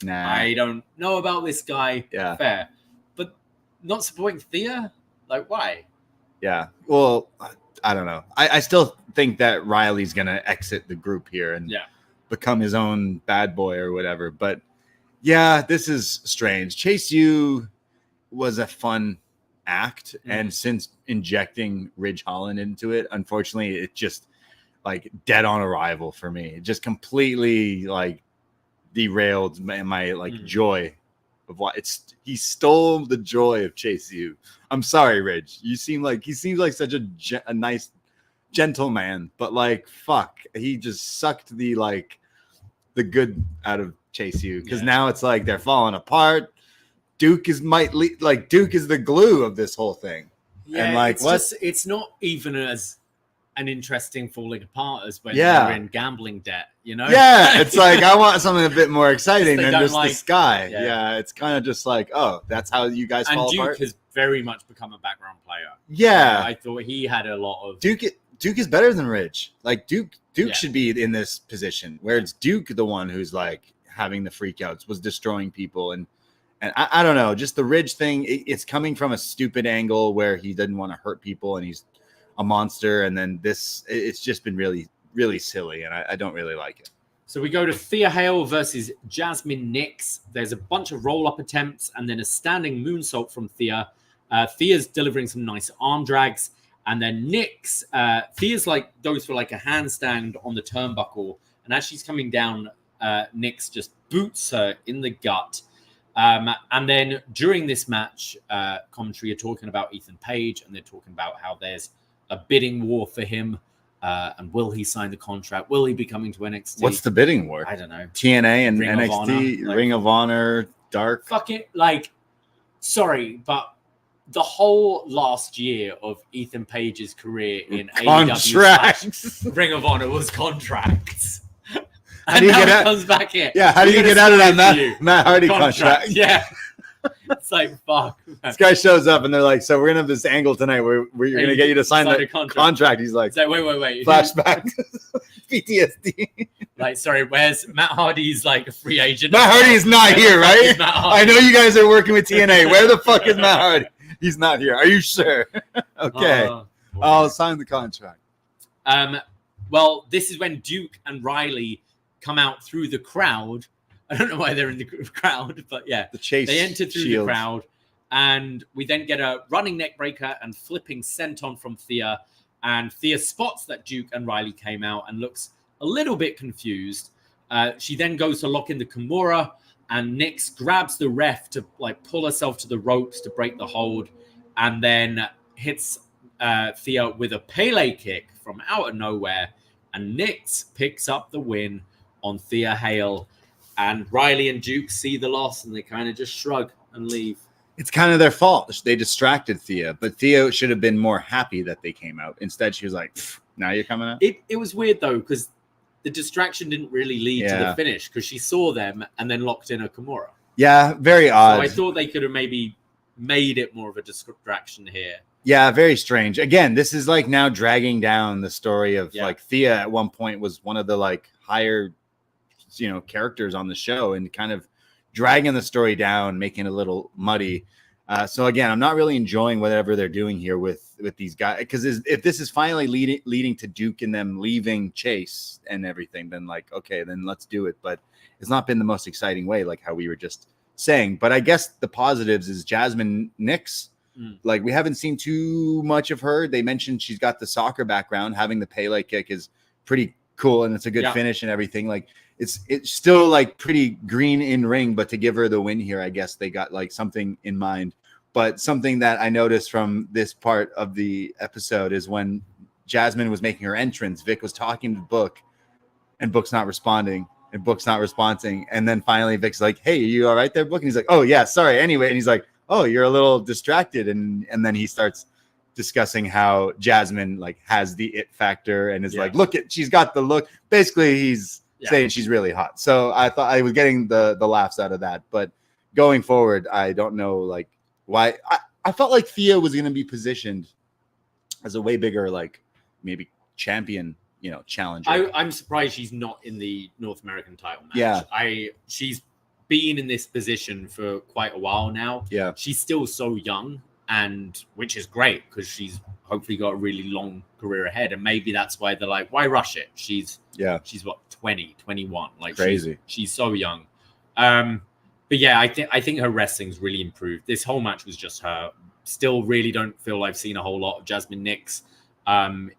nah, I don't know about this guy. Yeah. Fair. But not supporting Thea? Like, why? Yeah. Well, I don't know. I still think that Riley's going to exit the group here and become his own bad boy or whatever. But yeah, this is strange. Chase U was a fun act. And since injecting Ridge Holland into it, unfortunately, it just like dead on arrival for me. It just completely like derailed my like joy of what he stole the joy of Chase U. I'm sorry, Ridge. He seems like such a nice gentleman, but like fuck, he just sucked the good out of Chase U, because now it's like they're falling apart. Duke is Duke is the glue of this whole thing. Yeah, and like it's not even as an interesting falling apart as when you're in gambling debt, you know? Yeah, it's like I want something a bit more exciting than just like, the sky. Yeah, it's kind of just like, oh, that's how you guys fall Duke apart. has very much become a background player. Yeah, I thought he had a lot of Duke is better than Ridge. Like Duke should be in this position where it's Duke the one who's like having the freakouts, was destroying people, and I don't know, just the Ridge thing. It's coming from a stupid angle where he doesn't want to hurt people and he's a monster, and then it's just been really, really silly, and I don't really like it. So we go to Thea Hale versus Jazmyn Nix. There's a bunch of roll-up attempts and then a standing moonsault from Thea. Thea's delivering some nice arm drags, and then Nix, Thea's goes for a handstand on the turnbuckle, and as she's coming down, Nix just boots her in the gut. And then during this match, commentary are talking about Ethan Page, and they're talking about how there's a bidding war for him, and will he sign the contract? Will he be coming to NXT? What's the bidding war? I don't know. TNA and NXT, Ring of Honor, Dark. Fuck it. Sorry, but the whole last year of Ethan Page's career in AEW Ring of Honor was contracts. And now he comes back here. Yeah, how do you get out of that Matt Hardy contract? Yeah. It's like, fuck. Man. This guy shows up and they're like, so we're going to have this angle tonight where you're going to get you to sign the contract. He's like, wait. Flashback. PTSD. Sorry, where's Matt Hardy's a free agent? Matt Hardy is not here, right? I know you guys are working with TNA. Where the fuck is Matt Hardy? He's not here. Are you sure? Okay. I'll sign the contract. Well, this is when Duke and Riley come out through the crowd. I don't know why they're in the crowd, but yeah, they enter through the crowd, and we then get a running neck breaker and flipping senton from Thea, and Thea spots that Duke and Riley came out and looks a little bit confused. She then goes to lock in the Kimura, and Nix grabs the ref to pull herself to the ropes to break the hold, and then hits Thea with a Pele kick from out of nowhere. And Nyx picks up the win on Thea Hale. And Riley and Duke see the loss and they kind of just shrug and leave. It's kind of their fault. They distracted Thea, but Thea should have been more happy that they came out. Instead, she was like, now you're coming out? It was weird, though, because the distraction didn't really lead to the finish because she saw them and then locked in a Kimura. Yeah, very odd. So I thought they could have maybe made it more of a distraction here. Yeah, very strange. Again, this is like now dragging down the story of like Thea at one point was one of the like higher, characters on the show and kind of dragging the story down, making it a little muddy. So again, I'm not really enjoying whatever they're doing here with these guys, because if this is finally leading to Duke and them leaving Chase and everything, then like, okay, then let's do it. But it's not been the most exciting way, like how we were just saying. But I guess the positives is Jazmyn Nyx. Like we haven't seen too much of her. They mentioned she's got the soccer background. Having the Pele kick is pretty cool, and it's a good finish and everything. Like it's still like pretty green in ring, but to give her the win here, I guess they got like something in mind. But something that I noticed from this part of the episode is when Jazmyn was making her entrance, Vic was talking to Book, and Book's not responding, and Book's not responding, and then finally Vic's like, "Hey, are you all right there, Book?" And he's like, "Oh yeah, sorry." Anyway, and he's like, "Oh, you're a little distracted," and then he starts discussing how Jazmyn like has the it factor and is like, "Look at, she's got the look." Basically, he's saying she's really hot. So I thought I was getting the laughs out of that. But going forward, I don't know like why. I felt like Thea was going to be positioned as a way bigger like maybe champion, challenger. I'm surprised she's not in the North American title match. Yeah, she's been in this position for quite a while now. Yeah, she's still so young, and which is great because she's hopefully got a really long career ahead, and maybe that's why they're like, why rush it? She's what, 20, 21, like crazy. She's so young. But yeah, I think her wrestling's really improved. This whole match was just her. Still really don't feel I've seen a whole lot of Jazmyn Nyx.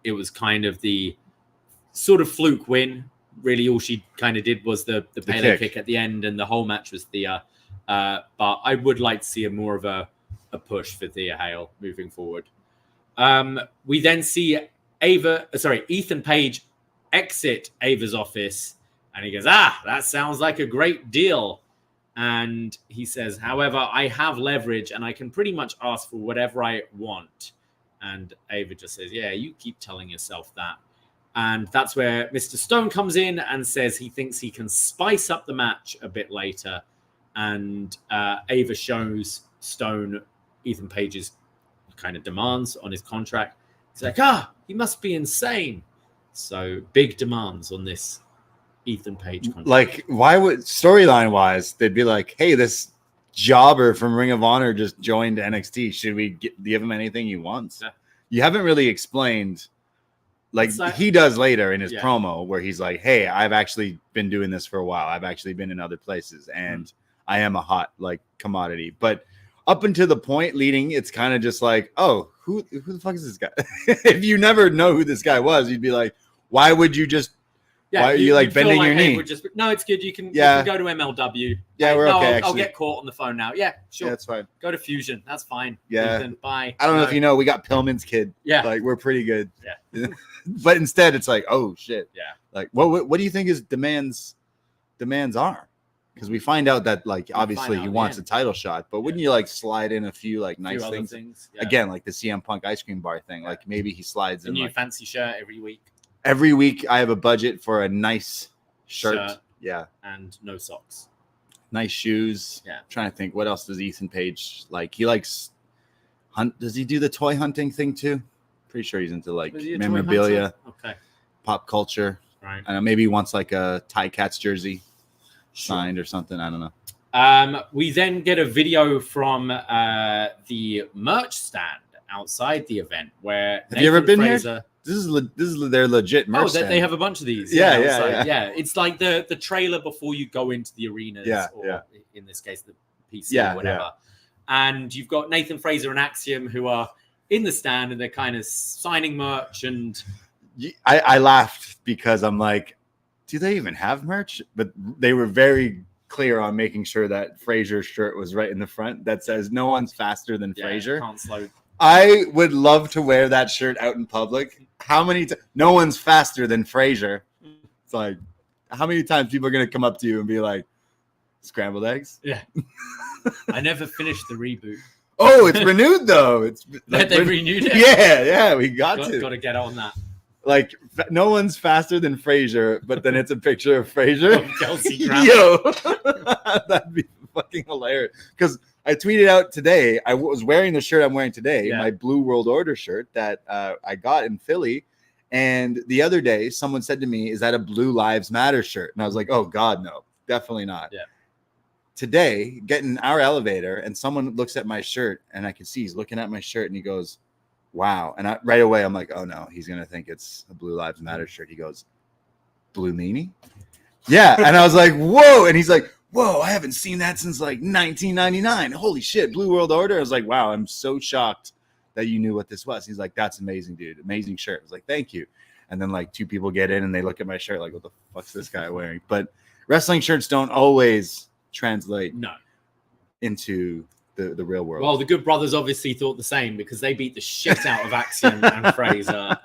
It was kind of the sort of fluke win. Really, all she kind of did was the Pele kick at the end, and the whole match was Thea. But I would like to see more of a push for Thea Hale moving forward. We then see Ethan Page exit Ava's office, and he goes, that sounds like a great deal. And he says, however, I have leverage, and I can pretty much ask for whatever I want. And Ava just says, yeah, you keep telling yourself that. And that's where Mr. Stone comes in and says he thinks he can spice up the match a bit later. And Ava shows Stone Ethan Page's kind of demands on his contract. He's like, he must be insane. So big demands on this Ethan Page contract. Like, why would, storyline wise, they'd be like, hey, this jobber from Ring of Honor just joined NXT. Should we give him anything he wants? Yeah. You haven't really explained. Like he does later in his promo where he's like, hey, I've actually been doing this for a while. I've actually been in other places and I am a hot like commodity. But up until the point leading, it's kind of just like, oh, who the fuck is this guy? If you never know who this guy was, you'd be like, why would you just, why are you like bending your knee? No, it's good. You can go to MLW. Yeah, we're okay. I'll get caught on the phone now. Yeah, sure. Yeah, that's fine. Go to Fusion. That's fine. Yeah. Ethan, bye. I don't know if you know, we got Pillman's kid. Yeah. Like we're pretty good. Yeah. But instead it's like, oh shit. Yeah. Like what do you think his demands are? Because we find out that like obviously he wants a title shot, but wouldn't you like slide in a few like nice things? Yeah. Again, like the CM Punk ice cream bar thing. Like maybe he slides in new like, fancy shirt every week. Every week I have a budget for a nice shirt. Yeah. And no socks. Nice shoes. Yeah. I'm trying to think, what else does Ethan Page like? He likes hunt. Does he do the toy hunting thing too? Pretty sure he's into like memorabilia, pop culture. Right. I don't know, maybe he wants like a Tie Cats jersey signed or something. I don't know. We then get a video from the merch stand outside the event where have you ever been here? This is their legit merch stand. They have a bunch of these. Yeah. It's like the trailer before you go into the arenas. Or in this case, the PC or whatever. Yeah. And you've got Nathan Fraser and Axiom who are in the stand and they're kind of signing merch. And I laughed because I'm like, do they even have merch? But they were very clear on making sure that Fraser's shirt was right in the front that says no one's faster than Fraser. Can't slow. I would love to wear that shirt out in public how many no one's faster than Fraser. It's like, how many times people are going to come up to you and be like, scrambled eggs? Yeah. I never finished the reboot. Oh, it's renewed though. It's like, they renewed it. Yeah, we got to get on that. Like, no one's faster than Fraser, but then it's a picture of Fraser. Kelsey Yo, that'd be fucking hilarious. Because I tweeted out today, I was wearing the shirt I'm wearing today, my Blue World Order shirt that I got in Philly. And the other day, someone said to me, "Is that a Blue Lives Matter shirt?" And I was like, "Oh God, no, definitely not." Yeah. Today, getting in our elevator, and someone looks at my shirt, and I can see he's looking at my shirt, and he goes, "Wow!" And right away, I'm like, "Oh no, he's gonna think it's a Blue Lives Matter shirt." He goes, "Blue meanie?" Yeah, and I was like, "Whoa!" And he's like, "Whoa, I haven't seen that since like 1999. Holy shit, Blue World Order!" I was like, "Wow, I'm so shocked that you knew what this was." He's like, "That's amazing, dude. Amazing shirt." I was like, "Thank you." And then like two people get in and they look at my shirt like, "What the fuck's this guy wearing?" But wrestling shirts don't always translate into the real world. Well, the Good Brothers obviously thought the same because they beat the shit out of Axiom and Fraser.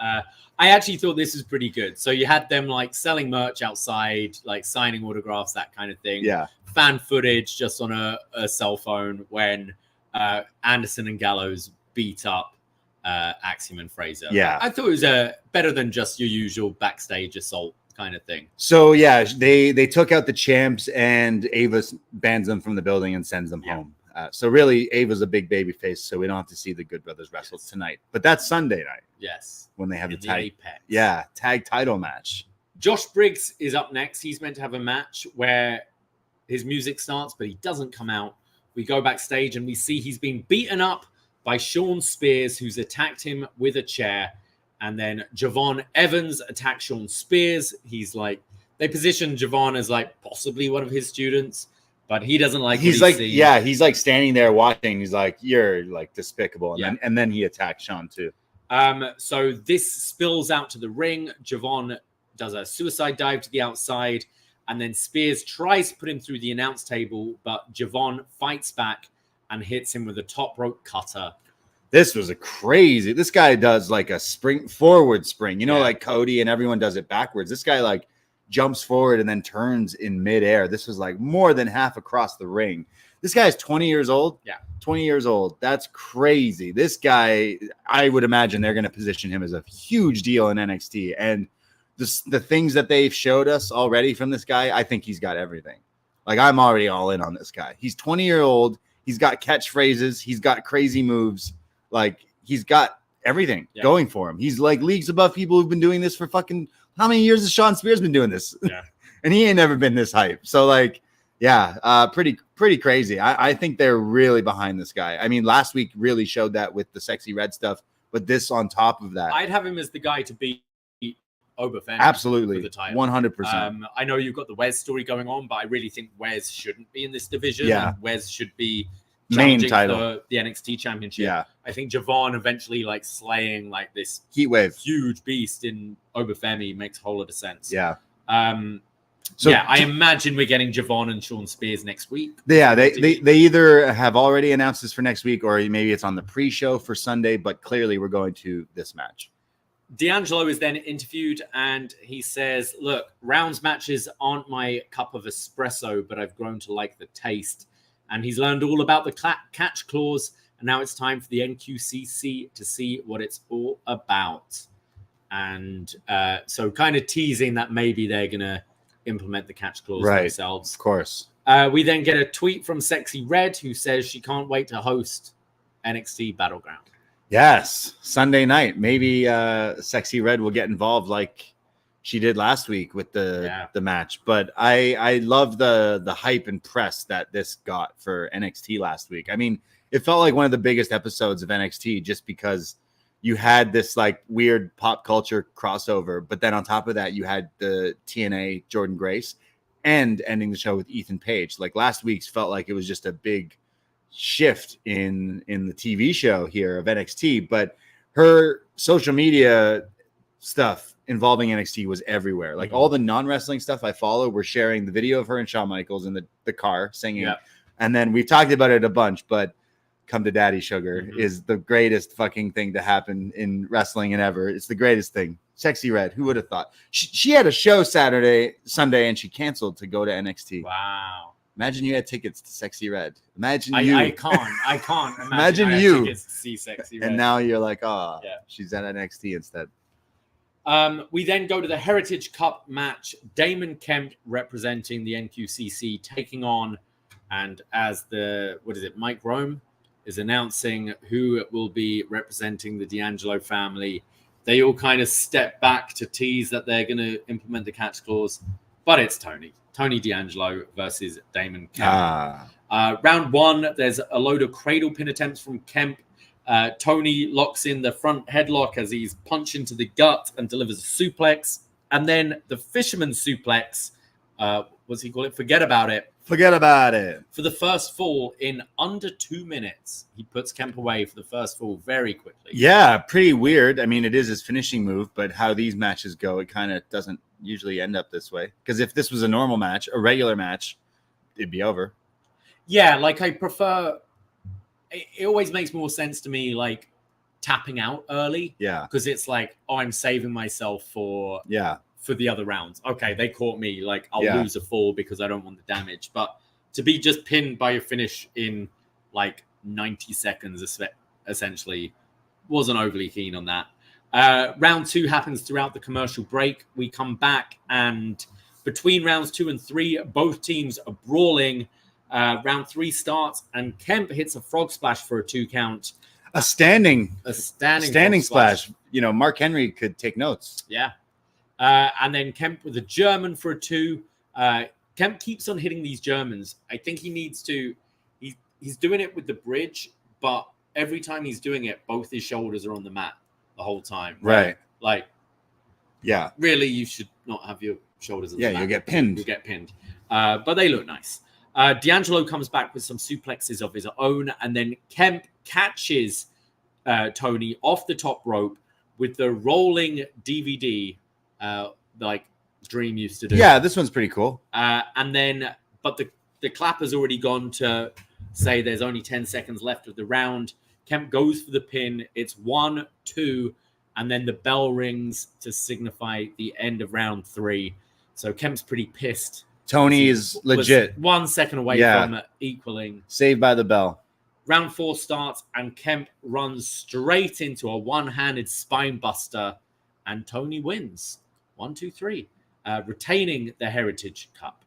I actually thought this was pretty good. So you had them like selling merch outside, like signing autographs, that kind of thing. Yeah. Fan footage just on a cell phone when Anderson and Gallows beat up Axiom and Fraser. Yeah. I thought it was better than just your usual backstage assault kind of thing. So yeah, they took out the champs and Ava bans them from the building and sends them home. So really, Ava's a big baby face, so we don't have to see the Good Brothers wrestle tonight. But that's Sunday night. Yes. When they have the tag. Apex. Yeah, tag title match. Josh Briggs is up next. He's meant to have a match where his music starts, but he doesn't come out. We go backstage and we see he's been beaten up by Sean Spears, who's attacked him with a chair. And then Javon Evans attacks Sean Spears. He's like, they position Javon as like possibly one of his students, but he doesn't like. He's like, yeah, he's like standing there watching. He's like, "You're like despicable," and then he attacks Sean too. So this spills out to the ring. Javon does a suicide dive to the outside, and then Spears tries to put him through the announce table, but Javon fights back and hits him with a top rope cutter. This was a crazy. This guy does like a forward spring, like Cody and everyone does it backwards. This guy like jumps forward and then turns in midair. This was like more than half across the ring. This guy is 20 years old. Yeah. 20 years old. That's crazy. This guy, I would imagine they're going to position him as a huge deal in NXT. And the things that they've showed us already from this guy, I think he's got everything. Like, I'm already all in on this guy. He's 20-year-old. He's got catchphrases. He's got crazy moves. Like, he's got everything going for him. He's like leagues above people who've been doing this for fucking how many years has Sean Spears been doing this? Yeah. And he ain't never been this hype. So like, pretty crazy. I think they're really behind this guy. I mean, last week really showed that with the Sexy Red stuff, but this on top of that. I'd have him as the guy to beat Obafemi. Absolutely. For the title. 100%. I know you've got the Wes story going on, but I really think Wes shouldn't be in this division. Yeah. Wes should be main title for the NXT championship. Yeah. I think Javon eventually like slaying like this heat wave huge beast in Obafemi makes a whole lot of sense. Yeah. So I imagine we're getting Javon and Sean Spears next week. Yeah, they either have already announced this for next week or maybe it's on the pre-show for Sunday, but clearly we're going to this match. D'Angelo is then interviewed and he says, "Look, rounds matches aren't my cup of espresso, but I've grown to like the taste." And he's learned all about the catch clause. And now it's time for the NQCC to see what it's all about. And so kind of teasing that maybe they're going to implement the catch clause themselves. Of course. We then get a tweet from Sexy Red who says she can't wait to host NXT Battleground. Yes. Sunday night. Maybe Sexy Red will get involved like she did last week with the match. But I love the hype and press that this got for NXT last week. I mean, it felt like one of the biggest episodes of NXT just because you had this like weird pop culture crossover. But then on top of that, you had the TNA Jordynne Grace and ending the show with Ethan Page. Like last week's felt like it was just a big shift in the TV show here of NXT. But her social media stuff involving NXT was everywhere. Like all the non-wrestling stuff I follow, we're sharing the video of her and Shawn Michaels in the car singing. Yeah. And then we've talked about it a bunch, but come to daddy sugar is the greatest fucking thing to happen in wrestling and ever. It's the greatest thing. Sexy Red. Who would have thought? She had a show Sunday, and she canceled to go to NXT. Wow. Imagine you had tickets to Sexy Red. Imagine I can't imagine I had you tickets to see Sexy Red. and now you're like, she's at NXT instead. We then go to the Heritage Cup match. Damon Kemp representing the NQCC taking on, and as Mike Rome is announcing who will be representing the D'Angelo family. They all kind of step back to tease that they're going to implement the catch clause, but it's Tony D'Angelo versus Damon Kemp. Round one, there's a load of cradle pin attempts from Kemp. Tony locks in the front headlock as he's punched into the gut and delivers a suplex. And then the fisherman suplex, what's he call it? Forget about it. Forget about it. For the first fall in under 2 minutes, he puts Kemp away for the first fall very quickly. Yeah, pretty weird. I mean, it is his finishing move, but how these matches go, it kind of doesn't usually end up this way. Because if this was a normal match, a regular match, it'd be over. Yeah, like I prefer... It always makes more sense to me, like, tapping out early. Yeah. Because it's like, I'm saving myself for the other rounds. Okay, they caught me. Like, I'll lose a fall because I don't want the damage. But to be just pinned by a finish in, like, 90 seconds, essentially, wasn't overly keen on that. Round two happens throughout the commercial break. We come back, and between rounds 2 and 3, both teams are brawling. Round 3 starts, and Kemp hits a frog splash for a 2 count. A standing splash. You know, Mark Henry could take notes. Yeah. And then Kemp with a German for a 2. Kemp keeps on hitting these Germans. I think he needs to... He's doing it with the bridge, but every time he's doing it, both his shoulders are on the mat the whole time. Right. Like, yeah. Really, you should not have your shoulders on the mat. Yeah, you'll get pinned. You'll get pinned. But they look nice. D'Angelo comes back with some suplexes of his own, and then Kemp catches Tony off the top rope with the rolling DVD, like Dream used to do. Yeah, this one's pretty cool. And then, but the clapper's already gone to say there's only 10 seconds left of the round. Kemp goes for the pin. It's 1, 2, and then the bell rings to signify the end of round 3. So Kemp's pretty pissed. Tony is legit. 1 second away from equaling. Saved by the bell. Round 4 starts, and Kemp runs straight into a one-handed spine buster, and Tony wins. 1, 2, 3, retaining the Heritage Cup.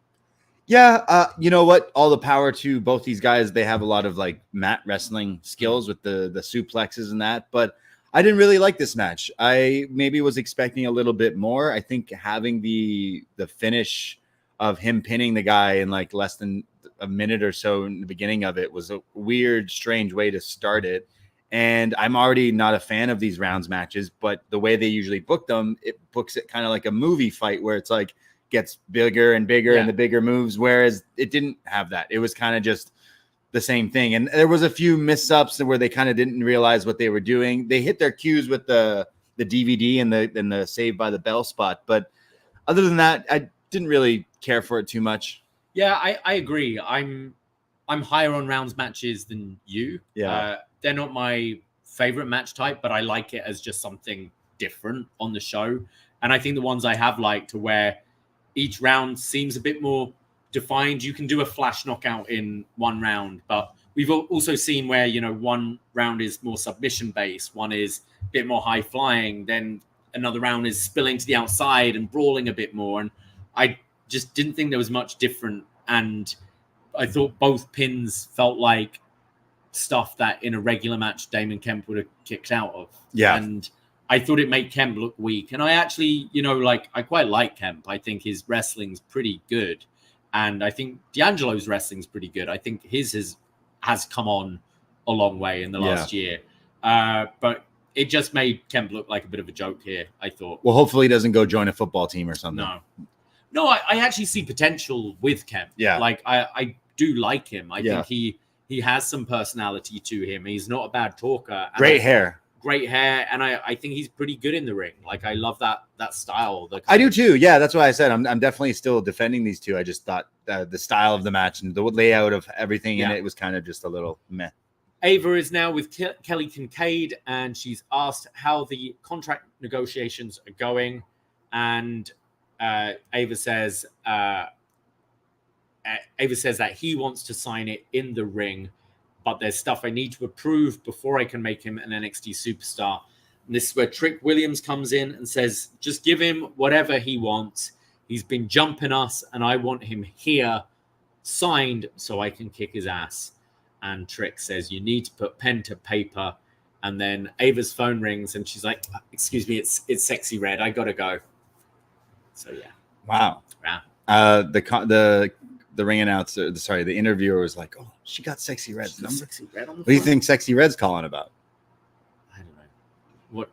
Yeah, you know what? All the power to both these guys. They have a lot of like mat wrestling skills with the suplexes and that, but I didn't really like this match. I maybe was expecting a little bit more. I think having the finish of him pinning the guy in like less than a minute or so in the beginning of it was a weird, strange way to start it. And I'm already not a fan of these rounds matches, but the way they usually book them, it books it kind of like a movie fight where it's like gets bigger and bigger and the bigger moves. Whereas it didn't have that. It was kind of just the same thing. And there was a few miss-ups where they kind of didn't realize what they were doing. They hit their cues with the DVD and the Saved by the Bell spot. But other than that, I didn't really care for it too much. Yeah, I agree. I'm higher on rounds matches than you. Yeah. They're not my favorite match type, but I like it as just something different on the show. And I think the ones I have liked are where each round seems a bit more defined. You can do a flash knockout in one round, but we've also seen where, you know, one round is more submission based, one is a bit more high flying, then another round is spilling to the outside and brawling a bit more. And I just didn't think there was much different. And I thought both pins felt like stuff that in a regular match Damon Kemp would have kicked out of. Yeah. And I thought it made Kemp look weak. And I actually, you know, like, I quite like Kemp. I think his wrestling's pretty good. And I think D'Angelo's wrestling's pretty good. I think his has come on a long way in the last year. But it just made Kemp look like a bit of a joke here, I thought. Well, hopefully he doesn't go join a football team or something. No, I actually see potential with Kemp. Yeah. Like, I do like him. I think he has some personality to him. He's not a bad talker. Great hair. And I think he's pretty good in the ring. Like, I love that style. I do too. Yeah, that's why I said I'm definitely still defending these two. I just thought the style of the match and the layout of everything in it was kind of just a little meh. Ava is now with Kelly Kincaid, and she's asked how the contract negotiations are going. And Ava says that he wants to sign it in the ring, but there's stuff I need to approve before I can make him an NXT superstar. And this is where Trick Williams comes in and says, just give him whatever he wants. He's been jumping us, and I want him here signed so I can kick his ass. And Trick says, you need to put pen to paper. And then Ava's phone rings, and she's like, excuse me, it's Sexy Red. I got to go. So, yeah. Wow. Yeah. The ring announcer, the interviewer was like, oh, she got Sexy Red's number. Sexy Red on the What do you phone? think Sexy Red's calling about? I don't know.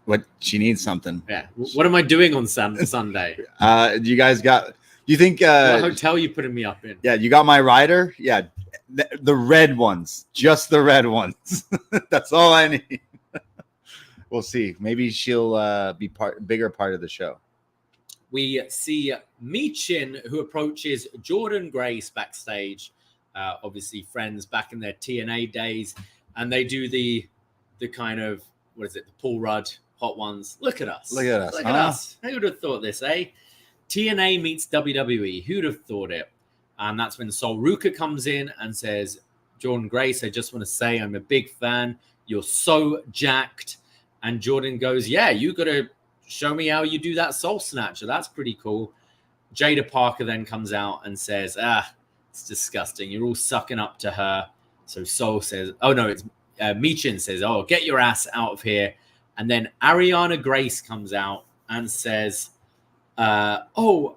What she needs something. Yeah. What am I doing on Sunday? You guys got, you think, What hotel you putting me up in? yeah, you got my rider? Yeah. The red ones, just the red ones. That's all I need. We'll see. Maybe she'll be bigger part of the show. We see Michin, who approaches Jordynne Grace backstage. Obviously, friends back in their TNA days, and they do the kind of, what is it? The Paul Rudd hot ones. Look at us. Look at us. Look at us. Who would have thought this, eh? TNA meets WWE. Who'd have thought it? And that's when Sol Ruka comes in and says, Jordynne Grace, I just want to say I'm a big fan. You're so jacked. And Jordynne goes, yeah, you got to show me how you do that soul snatcher. That's pretty cool. Jada Parker then comes out and says, it's disgusting. You're all sucking up to her. So Sol says, oh, no, it's Michin says, oh, get your ass out of here. And then Ariana Grace comes out and says, oh,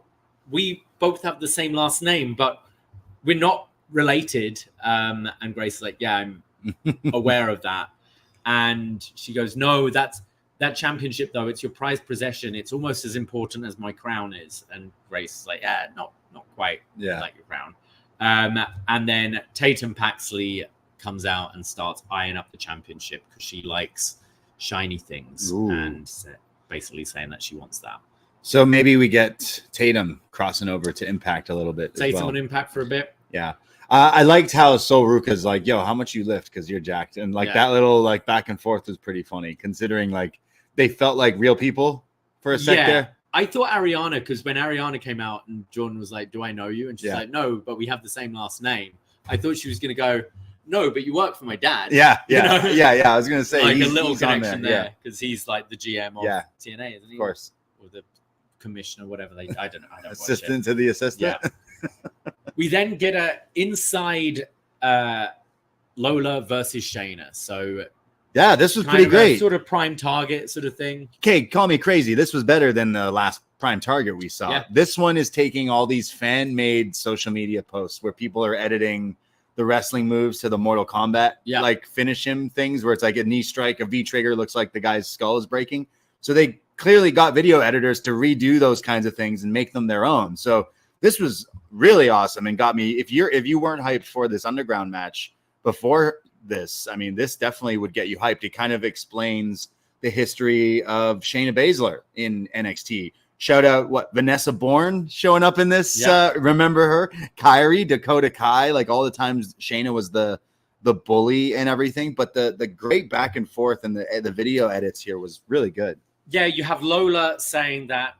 we both have the same last name, but we're not related. And Grace is like, yeah, I'm aware of that. And she goes, no, that championship, though, it's your prized possession. It's almost as important as my crown is. And Grace is like, yeah, not quite like your crown. And then Tatum Paxley comes out and starts eyeing up the championship because she likes shiny things. Ooh. And basically saying that she wants that. So maybe we get Tatum crossing over to Impact a little bit. Tatum on Impact for a bit. Yeah. I liked how Sol Ruka's like, yo, how much you lift? Because you're jacked. And like that little like back and forth was pretty funny, considering like they felt like real people for a sec there. I thought Ariana, because when Ariana came out and Jordan was like, do I know you? And she's like, no, but we have the same last name. I thought she was going to go, no, but you work for my dad. Yeah. You know? Yeah. I was going to say, like a little connection there because he's like the GM of TNA, isn't he? Of course. Or the commissioner, whatever they, I don't know. Assistant to the assistant. Yeah. We then get a inside Lola versus Shayna. So yeah, this was pretty great. Sort of prime target sort of thing. Okay, call me crazy. This was better than the last prime target we saw. Yeah. This one is taking all these fan-made social media posts where people are editing the wrestling moves to the Mortal Kombat, like finish him things where it's like a knee strike, a V-trigger, looks like the guy's skull is breaking. So they clearly got video editors to redo those kinds of things and make them their own. So this was really awesome and got me. If you weren't hyped for this underground match before this, I mean, this definitely would get you hyped. It kind of explains the history of Shayna Baszler in NXT. Shout out Vanessa Bourne showing up in this. Remember her? Kyrie, Dakota Kai, like all the times Shayna was the bully and everything. But the great back and forth and the video edits here was really good. Yeah, you have Lola saying that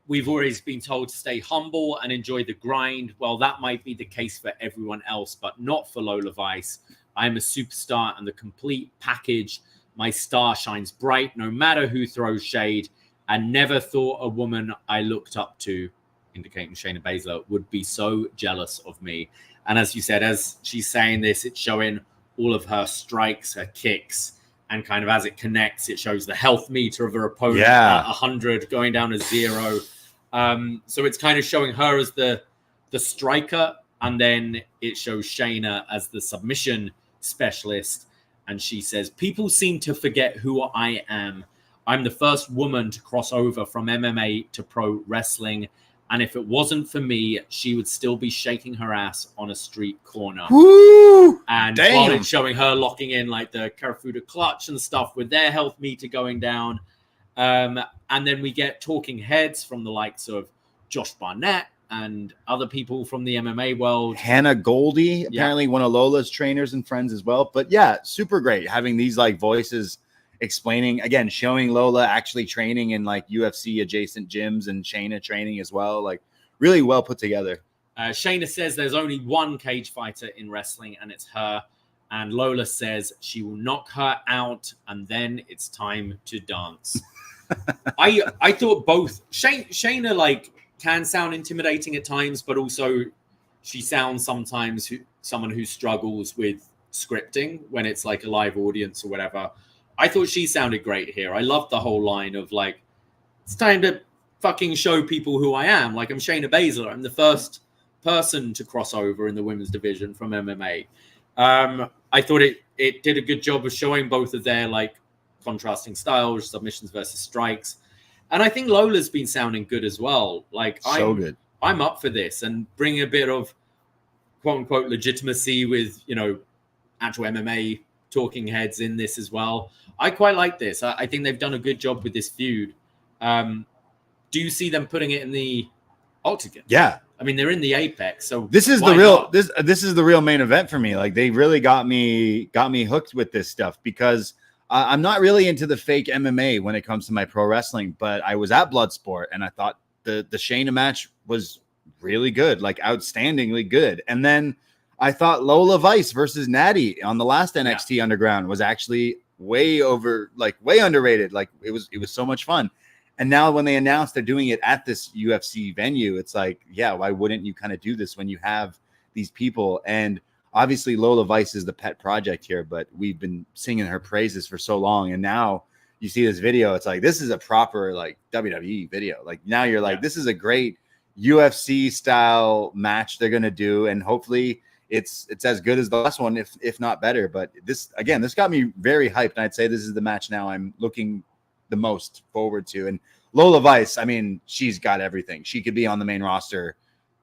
we've always been told to stay humble and enjoy the grind. Well, that might be the case for everyone else, but not for Lola Vice. I'm a superstar and the complete package. My star shines bright no matter who throws shade. And never thought a woman I looked up to, indicating Shayna Baszler, would be so jealous of me. And as you said, as she's saying this, it's showing all of her strikes, her kicks, and kind of as it connects, it shows the health meter of her opponent at 100 going down to 0. So it's kind of showing her as the striker, and then it shows Shayna as the submission specialist. And she says, people seem to forget who I am. I'm the first woman to cross over from MMA to pro wrestling. And if it wasn't for me, she would still be shaking her ass on a street corner. Woo! And while it's showing her locking in like the Karafuda clutch and stuff with their health meter going down. And then we get talking heads from the likes of Josh Barnett, and other people from the MMA world. Hannah Goldie, apparently one of Lola's trainers and friends as well. But yeah, super great having these like voices explaining, again, showing Lola actually training in like UFC adjacent gyms and Shayna training as well. Like really well put together. Shayna says there's only one cage fighter in wrestling and it's her. And Lola says she will knock her out and then it's time to dance. I thought both Shayna like can sound intimidating at times, but also she sounds sometimes someone who struggles with scripting when it's like a live audience or whatever. I thought she sounded great here. I loved the whole line of like, it's time to fucking show people who I am. Like, I'm Shayna Baszler. I'm the first person to cross over in the women's division from MMA. I thought it did a good job of showing both of their like contrasting styles, submissions versus strikes. And I think Lola's been sounding good as well. Like, good. I'm up for this and bring a bit of quote unquote legitimacy with, you know, actual MMA talking heads in this as well. I quite like this. I think they've done a good job with this feud. Do you see them putting it in the Octagon? Yeah. I mean, they're in the Apex, so this is the real this is the real main event for me. Like, they really got me hooked with this stuff because I'm not really into the fake MMA when it comes to my pro wrestling, but I was at Bloodsport and I thought the Shayna match was really good, like outstandingly good. And then I thought Lola Vice versus Natty on the last NXT Underground was actually way underrated. Like, it was so much fun. And now when they announced they're doing it at this UFC venue, it's like, yeah, why wouldn't you kind of do this when you have these people? And obviously Lola Vice is the pet project here, but we've been singing her praises for so long. And now you see this video, it's like, this is a proper like WWE video. Like, now you're like, this is a great UFC style match they're going to do. And hopefully it's as good as the last one, if not better. But this got me very hyped. And I'd say this is the match now I'm looking the most forward to. And Lola Vice, I mean, she's got everything. She could be on the main roster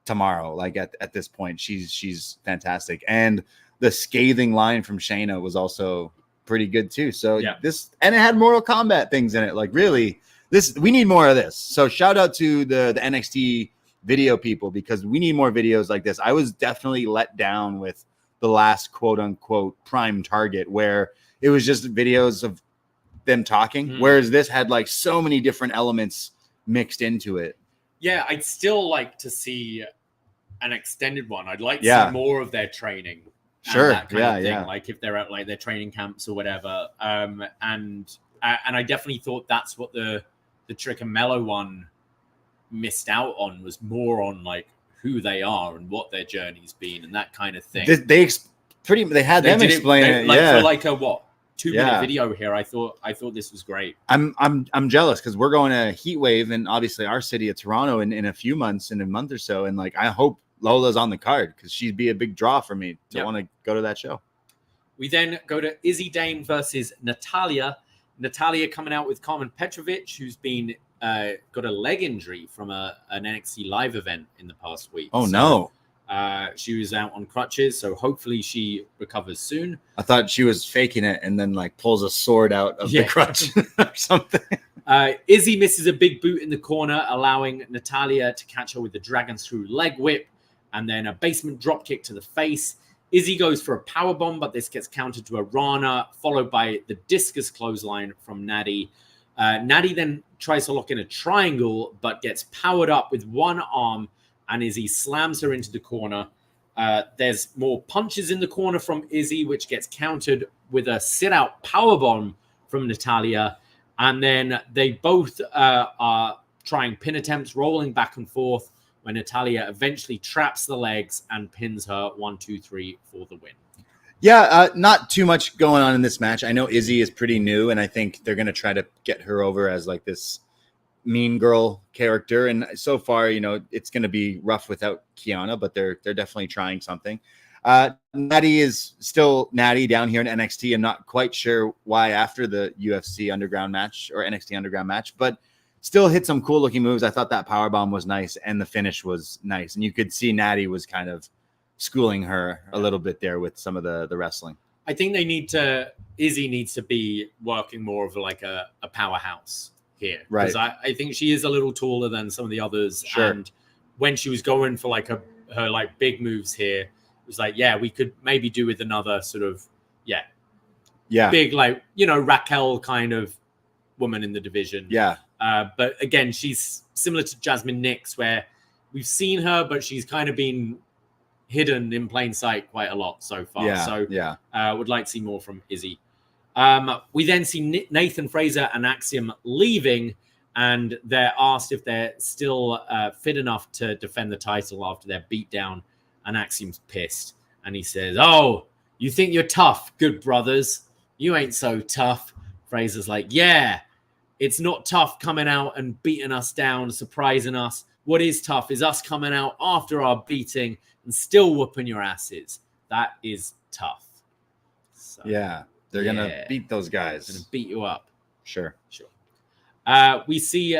tomorrow. Like, at this point, she's fantastic. And the scathing line from Shayna was also pretty good too. So this, and it had Mortal Kombat things in it. Like, really, we need more of this. So shout out to the NXT video people, because we need more videos like this. I was definitely let down with the last quote unquote prime target, where it was just videos of them talking, whereas this had like so many different elements mixed into it. Yeah, I'd still like to see an extended one. I'd like to see more of their training. Sure. That kind of thing. Like, if they're at like their training camps or whatever. And I definitely thought that's what the Trick and Mello one missed out on, was more on like who they are and what their journey's been and that kind of thing. They had them explain it. Like, for like a 2-minute video here. I thought this was great. I'm jealous because we're going to Heat Wave and obviously our city of Toronto in a month or so. And like, I hope Lola's on the card because she'd be a big draw for me to want to go to that show. We then go to Izzy Dane versus Natalia. Natalia coming out with Carmen Petrovic, who's been got a leg injury from an NXT live event in the past week. Oh, no. She was out on crutches, so hopefully she recovers soon. I thought she was faking it and then like pulls a sword out of the crutch or something. Izzy misses a big boot in the corner, allowing Natalia to catch her with the Dragon Screw leg whip and then a basement drop kick to the face. Izzy goes for a powerbomb, but this gets countered to a Rana, followed by the discus clothesline from Natty. Natty then tries to lock in a triangle, but gets powered up with one arm, and Izzy slams her into the corner. There's more punches in the corner from Izzy, which gets countered with a sit-out powerbomb from Natalia. And then they both are trying pin attempts, rolling back and forth, when Natalia eventually traps the legs and pins her 1, 2, 3 for the win. Yeah, not too much going on in this match. I know Izzy is pretty new, and I think they're going to try to get her over as like this mean girl character. And so far, you know, it's going to be rough without Kiana, but they're definitely trying something. Natty is still Natty down here in NXT. I'm not quite sure why after the UFC Underground match or NXT Underground match, but still hit some cool looking moves. I thought that powerbomb was nice and the finish was nice. And you could see Natty was kind of schooling her a little bit there with some of the wrestling. I think Izzy needs to be working more of like a powerhouse here. Right. Because I think she is a little taller than some of the others. Sure. And when she was going for like her like big moves here, it was like, yeah, we could maybe do with another sort of, big, like, Raquel kind of woman in the division. Yeah. But again, she's similar to Jazmyn Nix, where we've seen her, but she's kind of been hidden in plain sight quite a lot so far. Would like to see more from Izzy. We then see Nathan, Fraser, and Axiom leaving, and they're asked if they're still fit enough to defend the title after their beatdown, and Axiom's pissed. And he says, "Oh, you think you're tough, good brothers? You ain't so tough." Fraser's like, "Yeah, it's not tough coming out and beating us down, surprising us. What is tough is us coming out after our beating and still whooping your asses. That is tough." So, yeah, they're going to beat those guys. Going to beat you up. Sure. We see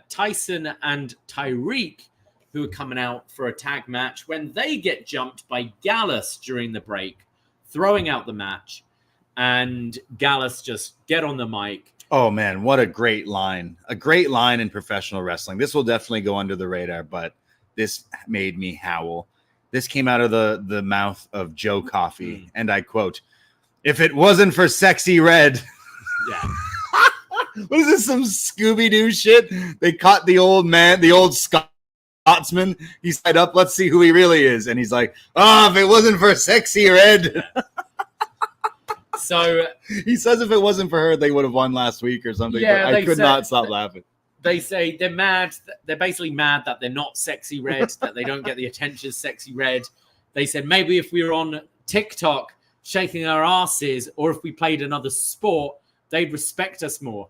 Tyson and Tyreek, who are coming out for a tag match, when they get jumped by Gallus during the break, throwing out the match. And Gallus just get on the mic. Oh, man, what a great line. A great line in professional wrestling. This will definitely go under the radar, but this made me howl. This came out of the mouth of Joe Coffey, and I quote, "If it wasn't for Sexy Red..." Yeah. What is this, some Scooby-Doo shit? They caught the old man, the old Scotsman. He said, "Up, let's see who he really is." And he's like, "Oh, if it wasn't for Sexy Red..." So he says if it wasn't for her, they would have won last week or something. Yeah, but I could not stop laughing. They say they're mad. They're basically mad that they're not Sexy Red, that they don't get the attention of Sexy Red. They said maybe if we were on TikTok shaking our asses, or if we played another sport, they'd respect us more.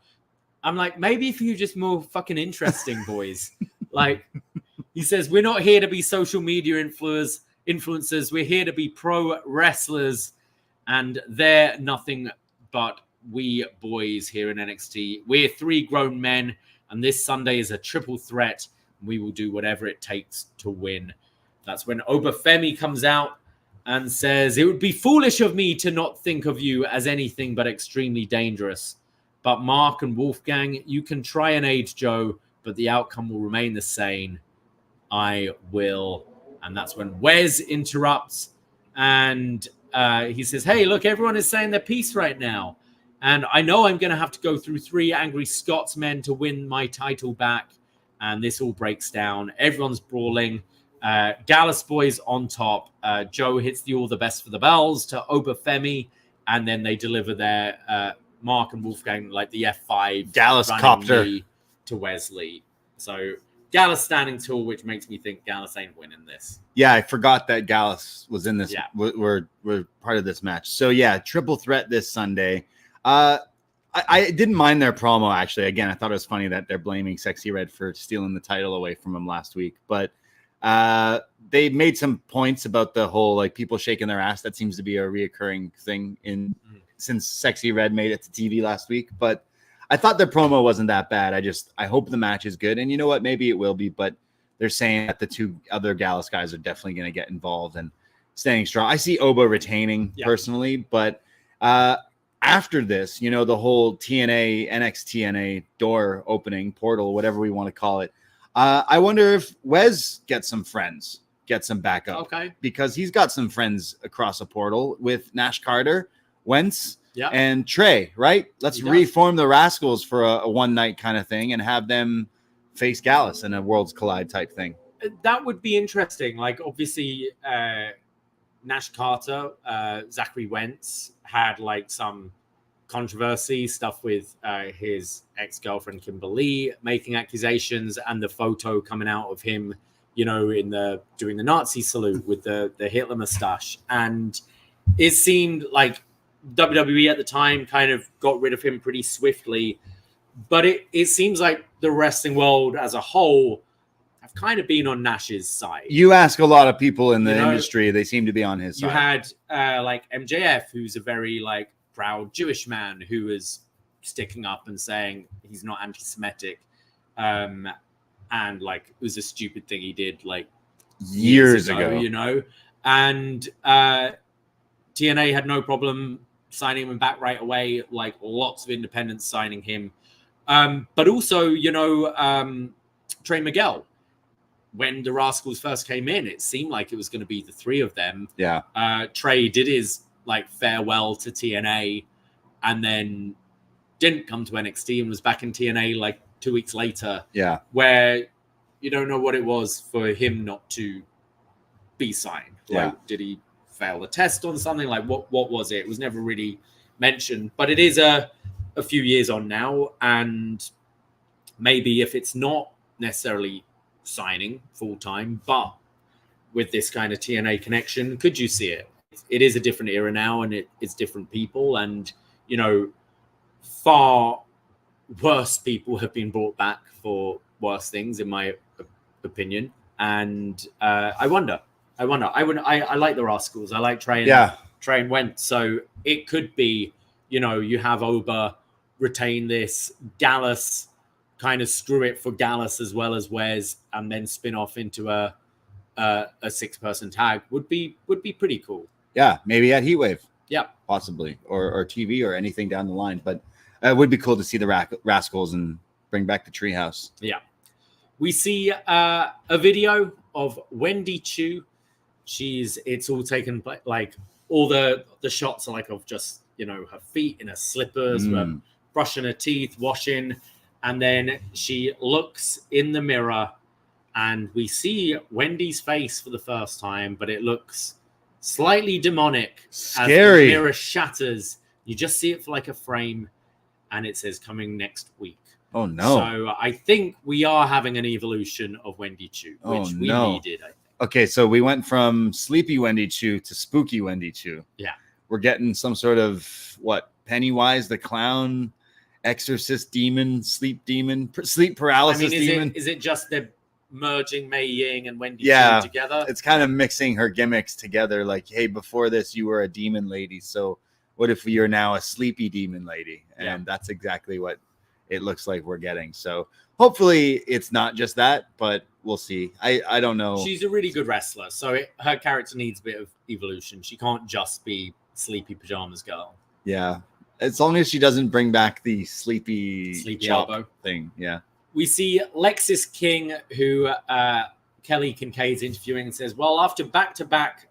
I'm like, maybe if you're just more fucking interesting, boys. Like, he says, we're not here to be social media influencers. We're here to be pro wrestlers. And they're nothing but we boys here in NXT. We're 3 grown men, and this Sunday is a triple threat. We will do whatever it takes to win. That's when Obafemi comes out and says, "It would be foolish of me to not think of you as anything but extremely dangerous. But Mark and Wolfgang, you can try and aid Joe, but the outcome will remain the same. I will." And that's when Wes interrupts, and he says, "Hey, look, everyone is saying their piece right now. And I know I'm going to have to go through 3 angry Scotsmen to win my title back." And this all breaks down. Everyone's brawling. Gallus boys on top. Joe hits the all the best for the bells to Obafemi. And then they deliver their Mark and Wolfgang, like the F5. Gallus copter. To Wesley. So Gallus standing tall, which makes me think Gallus ain't winning this. Yeah, I forgot that Gallus was in this. Yeah. We're part of this match. So, yeah, triple threat this Sunday. I didn't mind their promo, actually. Again, I thought it was funny that they're blaming Sexy Red for stealing the title away from him last week. But they made some points about the whole, like, people shaking their ass. That seems to be a reoccurring thing since Sexy Red made it to TV last week. But I thought their promo wasn't that bad. I hope the match is good. And you know what? Maybe it will be. But they're saying that the 2 other Gallus guys are definitely going to get involved and staying strong. I see Oba retaining personally. But after this, the whole TNA, NXT door opening, portal, whatever we want to call it, I wonder if Wes gets some friends, gets some backup. Okay. Because he's got some friends across a portal with Nash Carter, Wentz, Yeah. and Trey, right? Let's reform the Rascals for a one-night kind of thing and have them face Gallus in a Worlds Collide type thing. That would be interesting. Like, obviously, Nash Carter, Zachary Wentz had, like, some controversy stuff with his ex-girlfriend Kimberly making accusations, and the photo coming out of him, doing the Nazi salute with the Hitler mustache. And it seemed like WWE at the time kind of got rid of him pretty swiftly, but it seems like the wrestling world as a whole have kind of been on Nash's side. You ask a lot of people in the industry, they seem to be on his side. You had like MJF, who's a very like proud Jewish man who is sticking up and saying he's not anti-Semitic, and like it was a stupid thing he did like years ago. And TNA had no problem signing him back right away, like lots of independents signing him. But also, Trey Miguel. when the Rascals first came in, it seemed like it was going to be the three of them. Yeah. Trey did his like farewell to TNA and then didn't come to NXT and was back in TNA like 2 weeks later. Yeah. Where you don't know what it was for him not to be signed. Like, did he fail the test on something? Like, what was it? It was never really mentioned. But it is a few years on now, and maybe if it's not necessarily signing full-time, but with this kind of TNA connection, could you see it? It is a different era now, and it's different people, and you know, far worse people have been brought back for worse things, in my opinion. And I wonder. I like the Rascals. I like Trey and Wentz. So it could be, you know, you have Oba retain this, Gallus kind of screw it for Gallus as well as Wes, and then spin off into a 6-person tag would be pretty cool. Yeah, maybe at Heatwave. Yeah, possibly, or TV or anything down the line. But it would be cool to see the Rascals and bring back the Treehouse. Yeah, we see a video of Wendy Choo. It's all taken like all the shots are like of just, you know, her feet in her slippers, brushing her teeth, washing, and then she looks in the mirror, and we see Wendy's face for the first time, but it looks slightly demonic. Scary. As the mirror shatters. You just see it for like a frame, and it says coming next week. Oh no! So I think we are having an evolution of Wendy Choo, which we needed. I think. Okay, so we went from sleepy Wendy Choo to spooky Wendy Choo. Yeah, we're getting some sort of Pennywise the clown, exorcist demon, sleep paralysis demon. Is it just the merging Mei Ying and Wendy Choo together? It's kind of mixing her gimmicks together. Like, hey, before this you were a demon lady, so what if you're now a sleepy demon lady? And that's exactly what it looks like we're getting. So hopefully it's not just that, but we'll see. I don't know. She's a really good wrestler, so her character needs a bit of evolution. She can't just be sleepy pajamas girl. Yeah, as long as she doesn't bring back the sleepy elbow thing. Yeah. We see Lexis King, who Kelly Kincaid's interviewing, and says, well, after back-to-back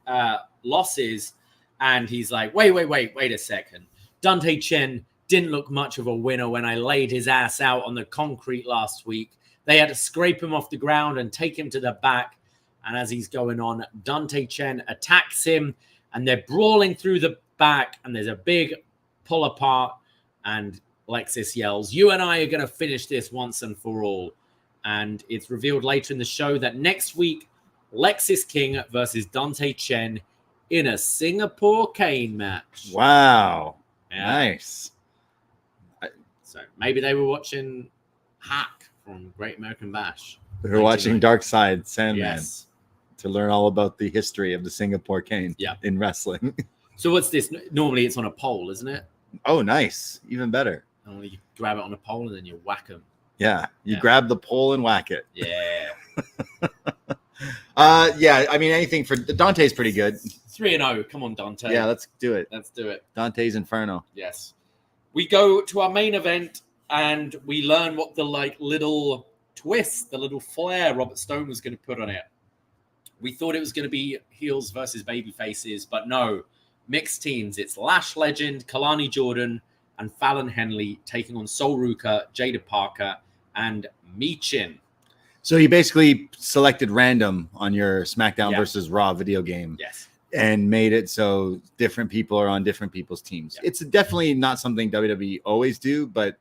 losses, and he's like, wait a second. Dante Chen didn't look much of a winner when I laid his ass out on the concrete last week. They had to scrape him off the ground and take him to the back. And as he's going on, Dante Chen attacks him, and they're brawling through the back, and there's a big pull apart, and Lexis yells, you and I are going to finish this once and for all. And it's revealed later in the show that next week, Lexis King versus Dante Chen in a Singapore cane match. Wow. Yeah. Nice. So maybe they were watching Hack from Great American Bash. They were watching Dark Side Sandman to learn all about the history of the Singapore cane in wrestling. So what's this? Normally it's on a pole, isn't it? Oh, nice. Even better. Normally you grab it on a pole and then you whack them. Yeah. You grab the pole and whack it. Yeah. I mean, anything for Dante's pretty good. 3-0. Come on, Dante. Yeah, let's do it. Let's do it. Dante's Inferno. Yes. We go to our main event and we learn what the little twist, the little flair Robert Stone was going to put on it. We thought it was going to be heels versus baby faces, but no. Mixed teams. It's Lash legend, Kalani Jordan, and Fallon Henley taking on Sol Ruka, Jada Parker, and Michin. So you basically selected random on your SmackDown versus Raw video game. Yes. And made it so different people are on different people's teams. It's definitely not something WWE always do, but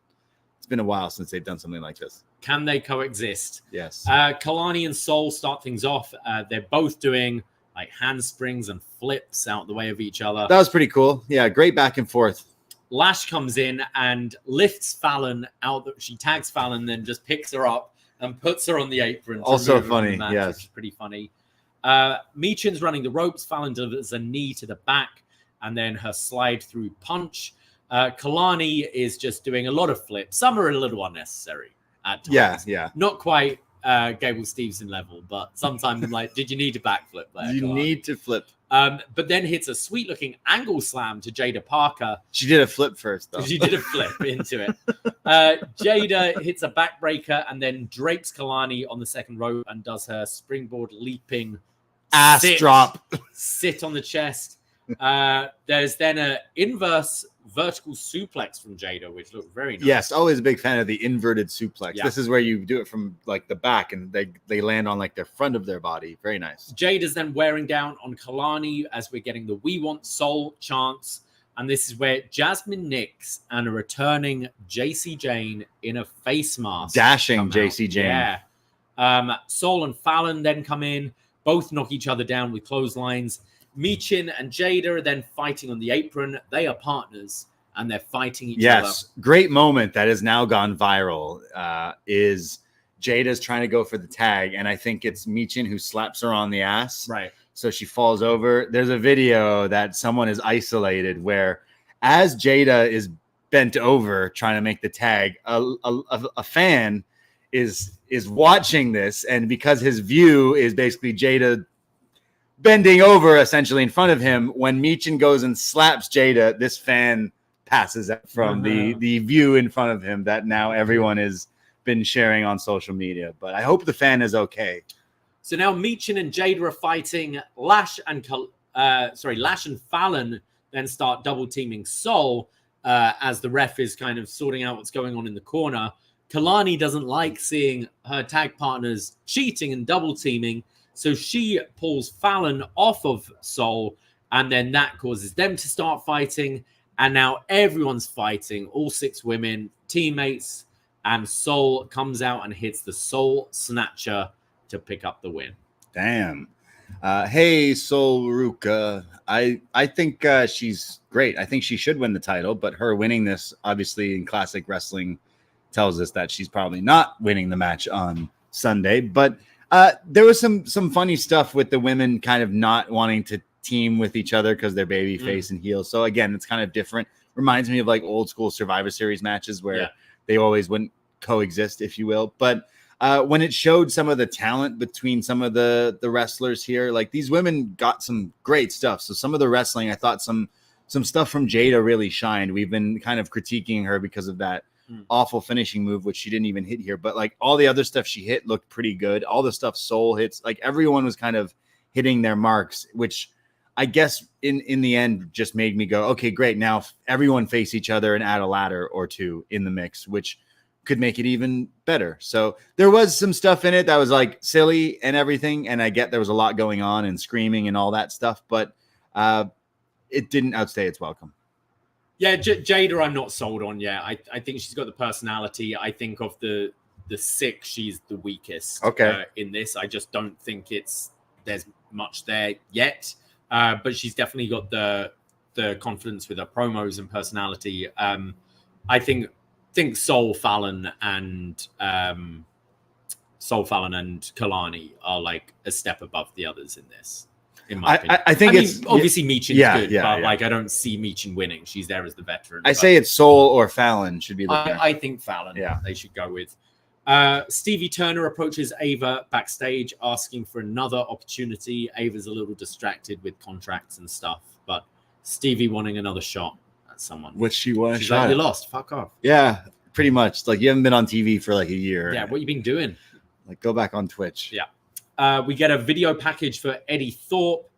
it's been a while since they've done something like this. Can they coexist? Yes. Kalani and Sol start things off. They're both doing like handsprings and flips out the way of each other. That was pretty cool. Yeah, great back and forth. Lash comes in and lifts Fallon out. She tags Fallon, then just picks her up and puts her on the apron. Also funny, yes. Which is pretty funny. Michin's running the ropes. Fallon does a knee to the back and then her slide through punch. Kalani is just doing a lot of flips. Some are a little unnecessary at times. Yeah. Not quite Gable Stevenson level, but sometimes I'm like, did you need a backflip there? You need to flip. But then hits a sweet-looking angle slam to Jada Parker. She did a flip first, though. She did a flip into it. Jada hits a backbreaker and then drapes Kalani on the second rope and does her springboard leaping ass drop. Sit on the chest. There's then an inverse vertical suplex from Jada, which looked very nice. Yes, always a big fan of the inverted suplex. Yeah. This is where you do it from like the back and they land on like the front of their body. Very nice. Jada's then wearing down on Kalani as we're getting the "We Want Soul" chants. And this is where Jasmine nicks and a returning JC Jane in a face mask. Dashing JC Jane. Yeah. Soul and Fallon then come in. Both knock each other down with clotheslines. Michin and Jada are then fighting on the apron. They are partners, and they're fighting each other. Yes, great moment that has now gone viral is Jada's trying to go for the tag, and I think it's Michin who slaps her on the ass. Right. So she falls over. There's a video that someone is isolated where as Jada is bent over trying to make the tag, a fan is watching this, and because his view is basically Jada bending over essentially in front of him, when Michin goes and slaps Jada, this fan passes out from the view in front of him that now everyone has been sharing on social media. But I hope the fan is okay. So now Michin and Jada are fighting. Lash and Fallon then start double teaming Soul as the ref is kind of sorting out what's going on in the corner. Kalani doesn't like seeing her tag partners cheating and double teaming, so she pulls Fallon off of Soul, and then that causes them to start fighting. And now everyone's fighting, all 6 women, teammates, and Soul comes out and hits the Soul Snatcher to pick up the win. Damn. Hey, Soul Ruka. I think she's great. I think she should win the title, but her winning this, obviously, in classic wrestling, tells us that she's probably not winning the match on Sunday. But there was some funny stuff with the women kind of not wanting to team with each other because they're baby face and heel. So again, it's kind of different. Reminds me of like old school Survivor Series matches where they always wouldn't coexist, if you will. But when it showed some of the talent between some of the wrestlers here, like these women got some great stuff. So some of the wrestling, I thought some stuff from Jada really shined. We've been kind of critiquing her because of that awful finishing move, which she didn't even hit here. But like all the other stuff she hit looked pretty good. All the stuff Soul hits, like everyone was kind of hitting their marks, which I guess in the end just made me go, okay, great. Now everyone face each other and add a ladder or two in the mix, which could make it even better. So there was some stuff in it that was like silly and everything. And I get there was a lot going on and screaming and all that stuff, but it didn't outstay its welcome. Yeah, Jada, I'm not sold on yet. I think she's got the personality. I think of the 6, she's the weakest in this. I just don't think there's much there yet. But she's definitely got the confidence with her promos and personality. I think Soul Fallon and Kalani are like a step above the others in this. In my opinion. I think obviously Michin's good, but like I don't see Michin winning. She's there as the veteran. I say it's Soul or Fallon should be the I think Fallon. Yeah, they should go with. Stevie Turner approaches Ava backstage asking for another opportunity. Ava's a little distracted with contracts and stuff, but Stevie wanting another shot at someone. Which she won. She's like, you lost. Fuck off. Yeah, pretty much. Like you haven't been on TV for like a year. Yeah, what you been doing? Like go back on Twitch. Yeah. We get a video package for Eddie Thorpe,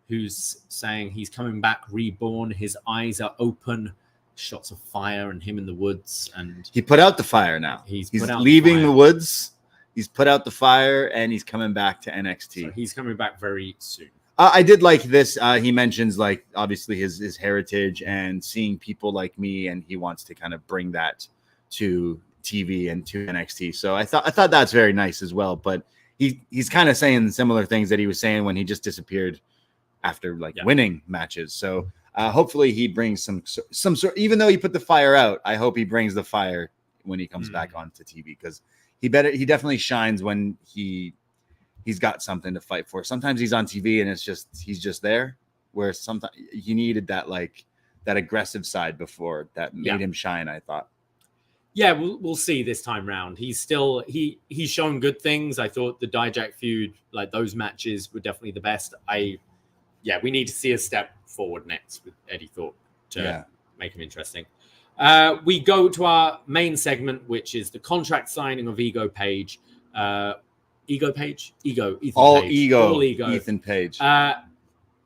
who's saying he's coming back reborn. His eyes are open. Shots of fire and him in the woods. And he put out the fire now. He's leaving the woods. He's put out the fire and he's coming back to NXT. So he's coming back very soon. I did like this. He mentions like obviously his heritage and seeing people like me, and he wants to kind of bring that to TV and to NXT. So I thought that's very nice as well. But he's kind of saying similar things that he was saying when he just disappeared after winning matches. So hopefully he brings some sort, even though he put the fire out, I hope he brings the fire when he comes back onto TV, because he definitely shines when he's got something to fight for. Sometimes he's on TV and he's just there, where sometimes he needed that aggressive side before that made him shine, I thought. Yeah, we'll see this time round. He's shown good things. I thought the Dijak feud, like those matches, were definitely the best. I we need to see a step forward next with Eddie Thorpe to make him interesting. We go to our main segment, which is the contract signing of Ethan Page. Ethan Page. All ego. Ethan Page.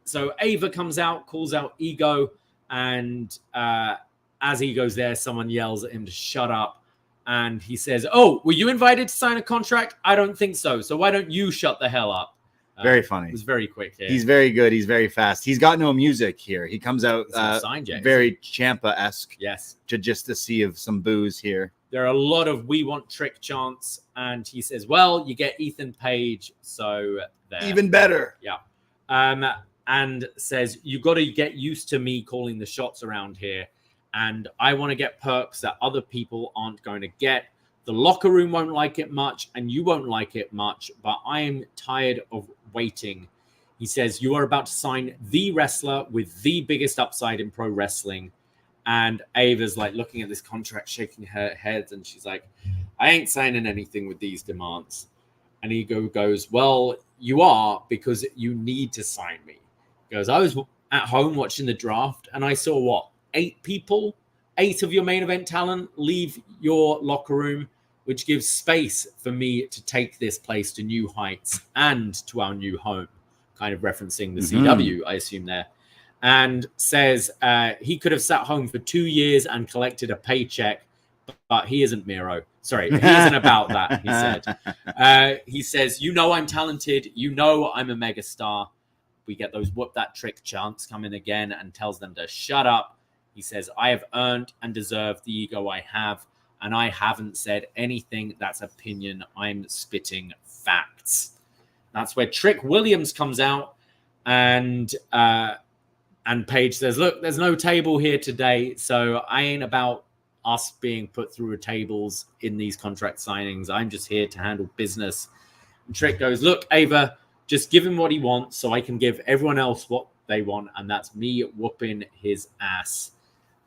So Ava comes out, calls out Ego, and as Ego's there, someone yells at him to shut up. And he says, "Oh, were you invited to sign a contract? I don't think so. So why don't you shut the hell up?" Very funny. It was very quick here. He's very good. He's very fast. He's got no music here. He comes out very Ciampa-esque. Yes. Just to see of some booze here. There are a lot of "we want Trick" chants, and he says, "Well, you get Ethan Page, so there." Even better. Yeah. And says, "You got to get used to me calling the shots around here. And I want to get perks that other people aren't going to get. The locker room won't like it much, and you won't like it much, but I am tired of waiting." He says, "You are about to sign the wrestler with the biggest upside in pro wrestling." And Ava's like looking at this contract, shaking her head, and she's like, "I ain't signing anything with these demands." And Ego goes, "Well, you are, because you need to sign me." He goes, "I was at home watching the draft, and I saw what? 8 of your main event talent leave your locker room, which gives space for me to take this place to new heights and to our new home," kind of referencing the CW, I assume there. And says he could have sat home for 2 years and collected a paycheck, but he isn't Miro. Sorry, he isn't about that, he said. He says, "You know I'm talented. You know I'm a megastar." We get those "whoop that trick" chants coming again and tells them to shut up. He says, "I have earned and deserved the ego I have, and I haven't said anything that's opinion. I'm spitting facts." That's where Trick Williams comes out, and Paige says, "Look, there's no table here today, so I ain't about us being put through tables in these contract signings. I'm just here to handle business." And Trick goes, "Look, Ava, just give him what he wants so I can give everyone else what they want, and that's me whooping his ass."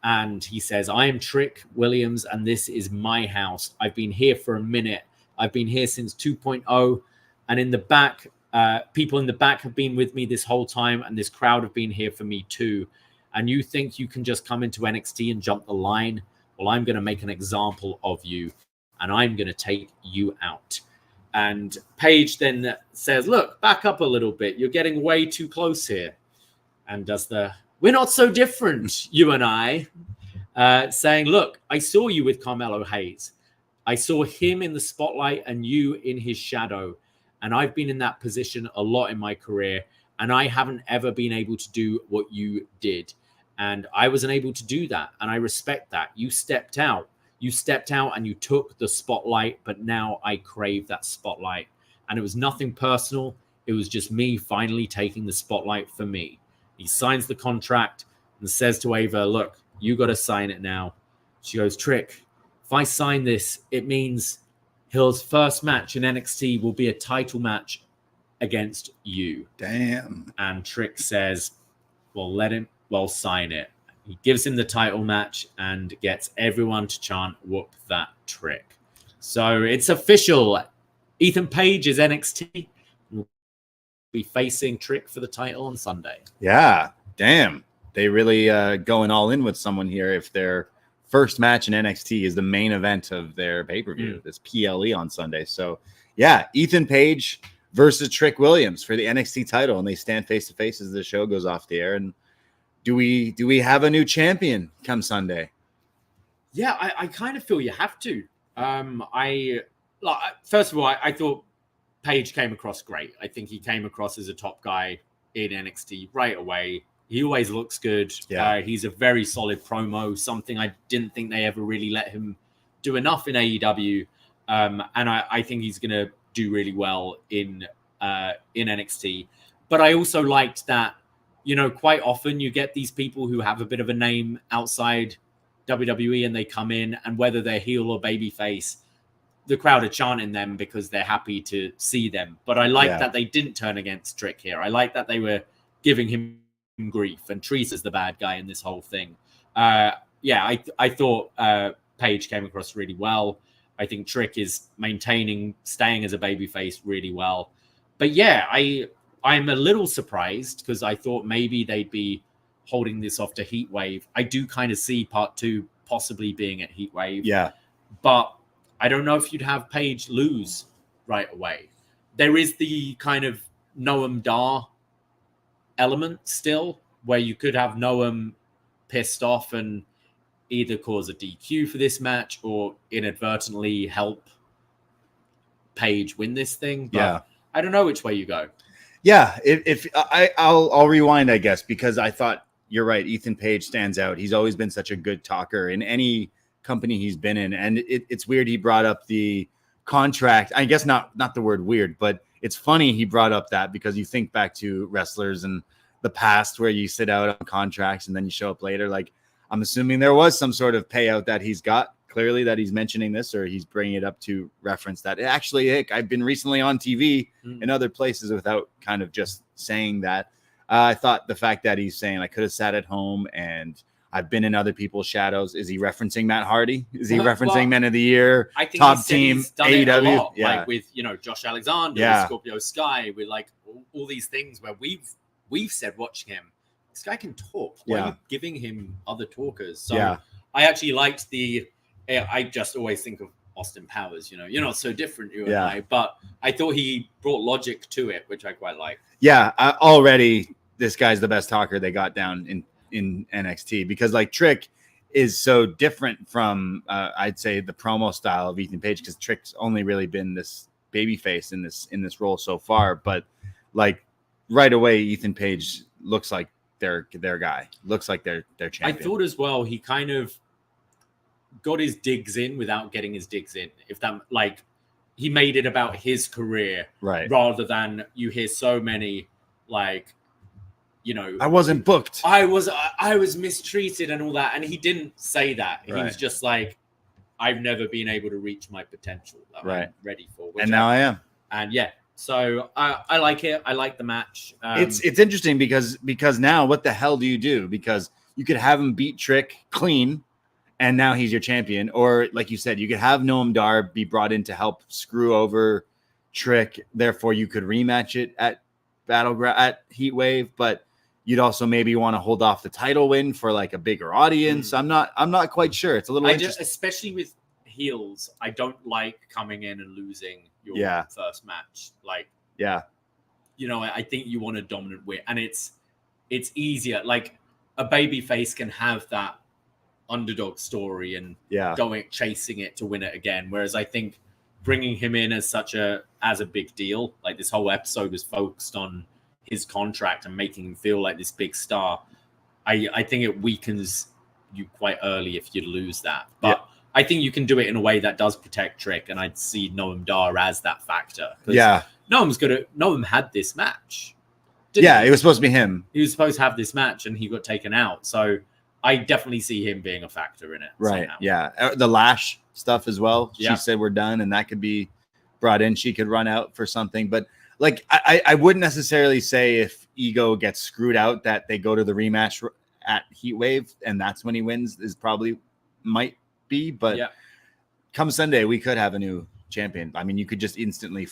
And he says, "I am Trick Williams, and this is my house. I've been here for a minute. I've been here since 2.0. And in the back, people in the back have been with me this whole time, and this crowd have been here for me too. And you think you can just come into NXT and jump the line? Well, I'm going to make an example of you, and I'm going to take you out." And Paige then says, "Look, back up a little bit. You're getting way too close here." And does the "we're not so different, you and I," saying, "Look, I saw you with Carmelo Hayes. I saw him in the spotlight and you in his shadow. And I've been in that position a lot in my career, and I haven't ever been able to do what you did. And I wasn't able to do that, and I respect that. You stepped out. You stepped out and you took the spotlight, but now I crave that spotlight. And it was nothing personal. It was just me finally taking the spotlight for me." He signs the contract and says to Ava, "Look, you got to sign it now." She goes, "Trick, if I sign this, it means his first match in NXT will be a title match against you." Damn. And Trick says, "Well, sign it." He gives him the title match and gets everyone to chant "whoop that Trick." So it's official. Ethan Page is NXT. Will be facing Trick for the title on Sunday. Yeah, damn. They really going all in with someone here if their first match in NXT is the main event of their pay-per-view, this PLE on Sunday. So, yeah, Ethan Page versus Trick Williams for the NXT title, and they stand face-to-face as the show goes off the air. And do we have a new champion come Sunday? Yeah, I kind of feel you have to. First of all, I thought Page came across great. I think he came across as a top guy in NXT right away. He always looks good. Yeah. He's a very solid promo, something I didn't think they ever really let him do enough in AEW. And I think he's going to do really well in NXT. But I also liked that, quite often you get these people who have a bit of a name outside WWE and they come in, and whether they're heel or babyface, the crowd are chanting them because they're happy to see them. But I like that they didn't turn against Trick here. I like that they were giving him grief, and Teresa's the bad guy in this whole thing. I thought Page came across really well. I think Trick is staying as a babyface really well. But yeah, I I'm a little surprised because I thought maybe they'd be holding this off to Heatwave. I do kind of see part 2 possibly being at Heatwave. Yeah. But I don't know if you'd have Paige lose right away. There is the kind of Noam Dar element still, where you could have Noam pissed off and either cause a DQ for this match or inadvertently help Paige win this thing. But I don't know which way you go. Yeah, if I'll rewind, I guess, because I thought you're right. Ethan Page stands out. He's always been such a good talker in any company he's been in, and it's weird he brought up the contract. I guess not the word weird, but it's funny he brought up that, because you think back to wrestlers in the past where you sit out on contracts and then you show up later. Like, I'm assuming there was some sort of payout that he's got, clearly, that he's mentioning this, or he's bringing it up to reference that. Actually, I've been recently on TV in other places without kind of just saying that. I thought the fact that he's saying I could have sat at home and I've been in other people's shadows. Is he referencing Matt Hardy? Is he referencing Men of the Year? I think top team AEW? Like with Josh Alexander, with Scorpio Sky, with like all these things where we've said watching him, this guy can talk. Why are you giving him other talkers? So I actually liked I just always think of Austin Powers, you're not so different, you and I, but I thought he brought logic to it, which I quite like. Yeah, already this guy's the best talker they got down in NXT, because like Trick is so different from I'd say the promo style of Ethan Page, because Trick's only really been this babyface in this role so far, but like right away Ethan Page looks like their guy, looks like their champion. I thought as well he kind of got his digs in without getting his digs in. If that, like, he made it about his career, right? Rather than you hear so many like, I wasn't booked. I was mistreated and all that, and he didn't say that. Right. He was just like, I've never been able to reach my potential that I'm ready for, and now I am. And so I like it. I like the match. It's interesting because now what the hell do you do? Because you could have him beat Trick clean, and now he's your champion. Or like you said, you could have Noam Dar be brought in to help screw over Trick. Therefore, you could rematch it at Battleground, at Heatwave, but you'd also maybe want to hold off the title win for like a bigger audience. I'm not quite sure. It's a little especially with heels. I don't like coming in and losing your first match. Like, I think you want a dominant win, and it's easier. Like, a babyface can have that underdog story and chasing it to win it again. Whereas I think bringing him in as a big deal, like this whole episode was focused on his contract and making him feel like this big star. I think it weakens you quite early if you lose that. But I think you can do it in a way that does protect Trick, and I'd see Noam Dar as that factor. Noam had this match. It was supposed to be him. He was supposed to have this match, and he got taken out. So I definitely see him being a factor in it. Right. Somehow. Yeah. The Lash stuff as well. She said we're done, and that could be brought in. She could run out for something. But like, I wouldn't necessarily say if Ego gets screwed out that they go to the rematch at Heatwave, and that's when he wins, is probably might be. But come Sunday, we could have a new champion. I mean, you could just instantly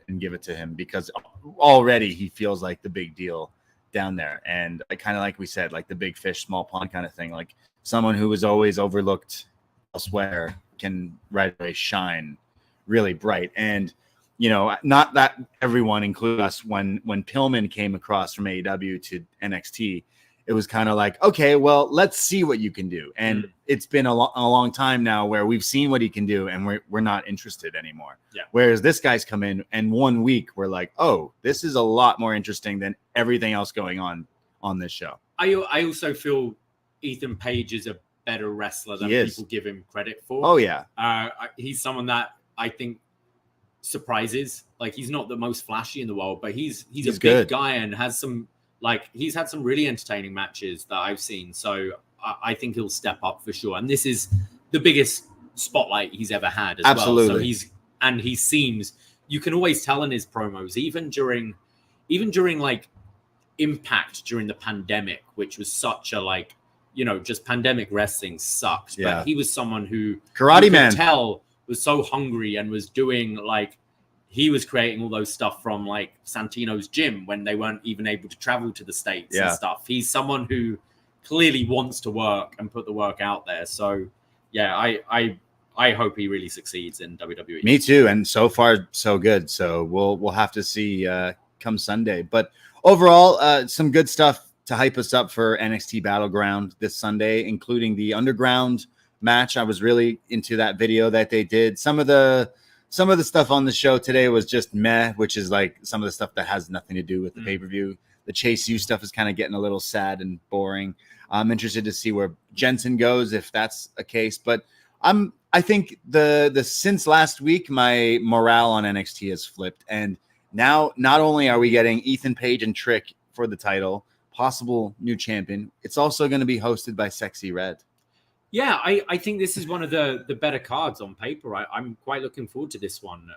and give it to him, because already he feels like the big deal down there. And I kind of, like we said, like the big fish, small pond kind of thing. Like someone who was always overlooked elsewhere can right away shine really bright. And, not that everyone, including us, when Pillman came across from AEW to NXT, it was kind of like, okay, well, let's see what you can do. And it's been a long time now where we've seen what he can do, and we're not interested anymore. Yeah. Whereas this guy's come in, and 1 week we're like, oh, this is a lot more interesting than everything else going on this show. I also feel Ethan Page is a better wrestler than people give him credit for. Oh yeah. He's someone that I think surprises. Like, he's not the most flashy in the world, but he's a big good guy and has some. Like, he's had some really entertaining matches that I've seen. So I think he'll step up for sure. And this is the biggest spotlight he's ever had as well. So he seems, you can always tell in his promos, even during like Impact during the pandemic, which was such a like, just pandemic wrestling sucked. But he was someone who Karate Man tell was so hungry and was doing like, he was creating all those stuff from like Santino's gym when they weren't even able to travel to the States and stuff. He's someone who clearly wants to work and put the work out there. So yeah, I hope he really succeeds in WWE. Me too. And so far, so good. So we'll have to see come Sunday. But overall, some good stuff to hype us up for NXT Battleground this Sunday, including the Underground match. I was really into that video that they did. Some of the stuff on the show today was just meh, which is like some of the stuff that has nothing to do with the pay-per-view. The Chase U stuff is kind of getting a little sad and boring. I'm interested to see where Jensen goes if that's a case. But I think the since last week, my morale on NXT has flipped. And now not only are we getting Ethan Page and Trick for the title, possible new champion, it's also going to be hosted by Sexy Red. Yeah, I think this is one of the better cards on paper. I'm quite looking forward to this one.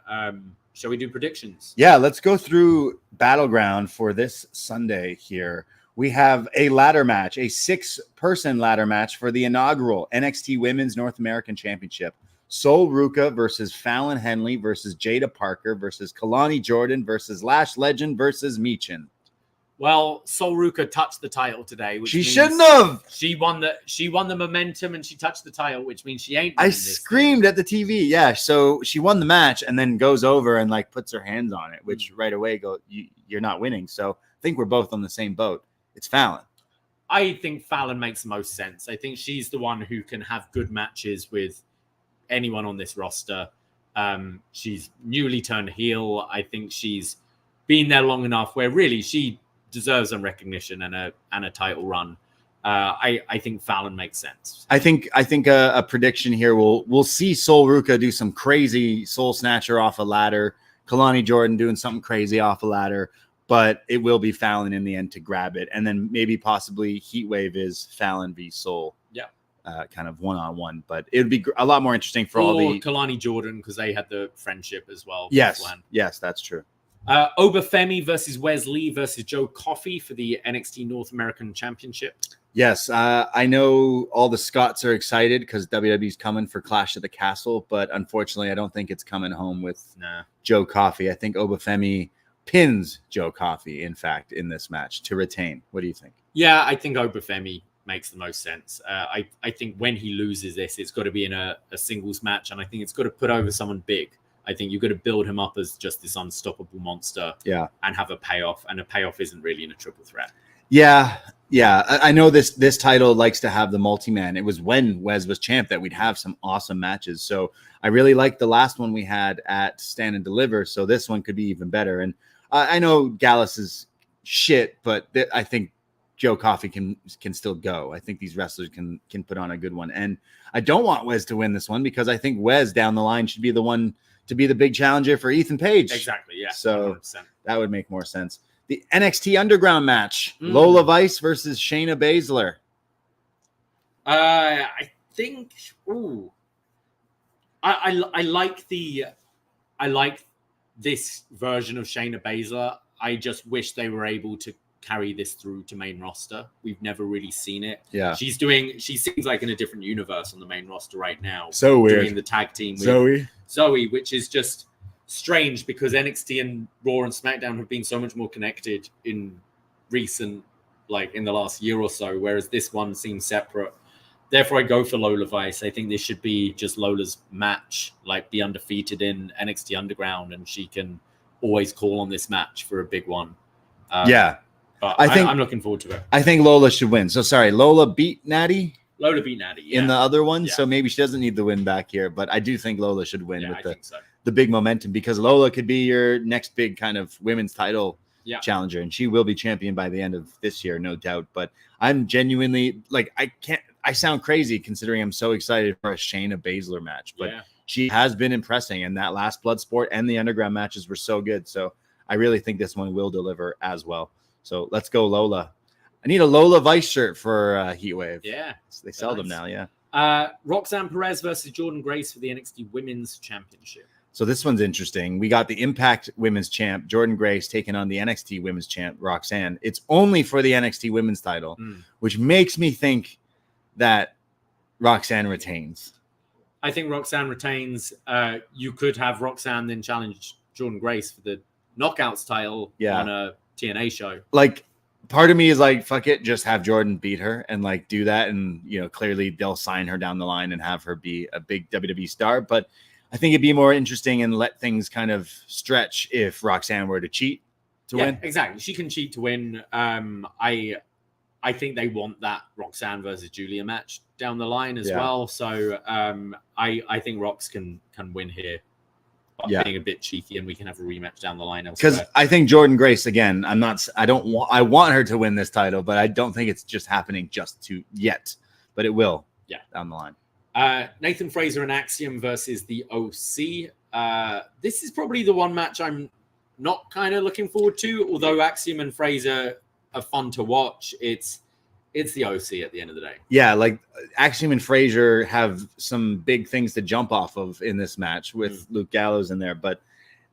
Shall we do predictions? Yeah, let's go through Battleground for this Sunday here. We have a ladder match, a 6-person ladder match for the inaugural NXT Women's North American Championship. Sol Ruca versus Fallon Henley versus Jada Parker versus Kalani Jordan versus Lash Legend versus Meechin. Well, Sol Ruca touched the title today. Which she means shouldn't have. She won the momentum and she touched the title, which means she ain't. I screamed at the TV. Yeah, so she won the match and then goes over and like puts her hands on it, which right away you're not winning. So I think we're both on the same boat. It's Fallon. I think Fallon makes the most sense. I think she's the one who can have good matches with anyone on this roster. She's newly turned heel. I think she's been there long enough where really she deserves some recognition and a title run. I think Fallon makes sense. I think a prediction here we'll see Sol Ruca do some crazy soul snatcher off a ladder, Kalani Jordan doing something crazy off a ladder, but it will be Fallon in the end to grab it, and then maybe possibly Heatwave is Fallon v Sol. Yeah. Kind of one-on-one, but it would be a lot more interesting for all the Kalani Jordan because they had the friendship as well. Yes, that's true. Obafemi versus Wes Lee versus Joe Coffey for the NXT North American Championship. Yes, I know all the Scots are excited because WWE's coming for Clash at the Castle, but unfortunately, I don't think it's coming home with Joe Coffey. I think Obafemi pins Joe Coffey, in fact, in this match to retain. What do you think? Yeah, I think Obafemi makes the most sense. I think when he loses this, it's got to be in a singles match, and I think it's got to put over someone big. I think you've got to build him up as just this unstoppable monster and have a payoff, and a payoff isn't really in a triple threat. Yeah. I know this title likes to have the multi-man. It was when Wes was champ that we'd have some awesome matches. So I really liked the last one we had at Stand and Deliver. So this one could be even better. And I know Gallus is shit, but I think Joe Coffey can still go. I think these wrestlers can put on a good one. And I don't want Wes to win this one because I think Wes down the line should be the one to be the big challenger for Ethan Page. Exactly, yeah. So 100%. That would make more sense. The NXT Underground match, Lola Vice versus Shayna Baszler. I think, I like this version of Shayna Baszler. I just wish they were able to carry this through to main roster. We've never really seen it. Yeah. She seems like in a different universe on the main roster right now. So weird. Doing the tag team with Zoe, which is just strange because NXT and Raw and SmackDown have been so much more connected in recent, like in the last year or so, whereas this one seems separate. Therefore, I go for Lola Vice. I think this should be just Lola's match, like be undefeated in NXT Underground, and she can always call on this match for a big one. But I'm looking forward to it. I think Lola should win. So sorry, Lola beat Natty? Lola beat Natty, in the other one. Yeah. So maybe she doesn't need the win back here, but I do think Lola should win with the big momentum because Lola could be your next big kind of women's title challenger, and she will be champion by the end of this year, no doubt. But I'm genuinely I sound crazy considering I'm so excited for a Shayna Baszler match, but she has been impressing, and that last Bloodsport and the Underground matches were so good. So I really think this one will deliver as well. So let's go Lola. I need a Lola Vice shirt for Heatwave. Yeah. They sell them now, Roxanne Perez versus Jordynne Grace for the NXT Women's Championship. So this one's interesting. We got the Impact Women's Champ, Jordynne Grace, taking on the NXT Women's Champ, Roxanne. It's only for the NXT Women's title, which makes me think that Roxanne retains. I think Roxanne retains. You could have Roxanne then challenge Jordynne Grace for the Knockouts title on a TNA show. Like, part of me is like, fuck it, just have Jordynne beat her and like do that. And, you know, clearly they'll sign her down the line and have her be a big WWE star. But I think it'd be more interesting and let things kind of stretch if Roxanne were to cheat to win. Exactly. She can cheat to win. I think they want that Roxanne versus Julia match down the line as well. So I think Rox can win here. Being a bit cheeky, and we can have a rematch down the line. Because I think Jordynne Grace, again, I want her to win this title, but I don't think it's just happening yet. But it will down the line. Nathan Fraser and Axiom versus the OC. This is probably the one match I'm not kind of looking forward to, although Axiom and Fraser are fun to watch. It's the OC at the end of the day. Yeah, like Axiom and Fraser have some big things to jump off of in this match with Luke Gallows in there, but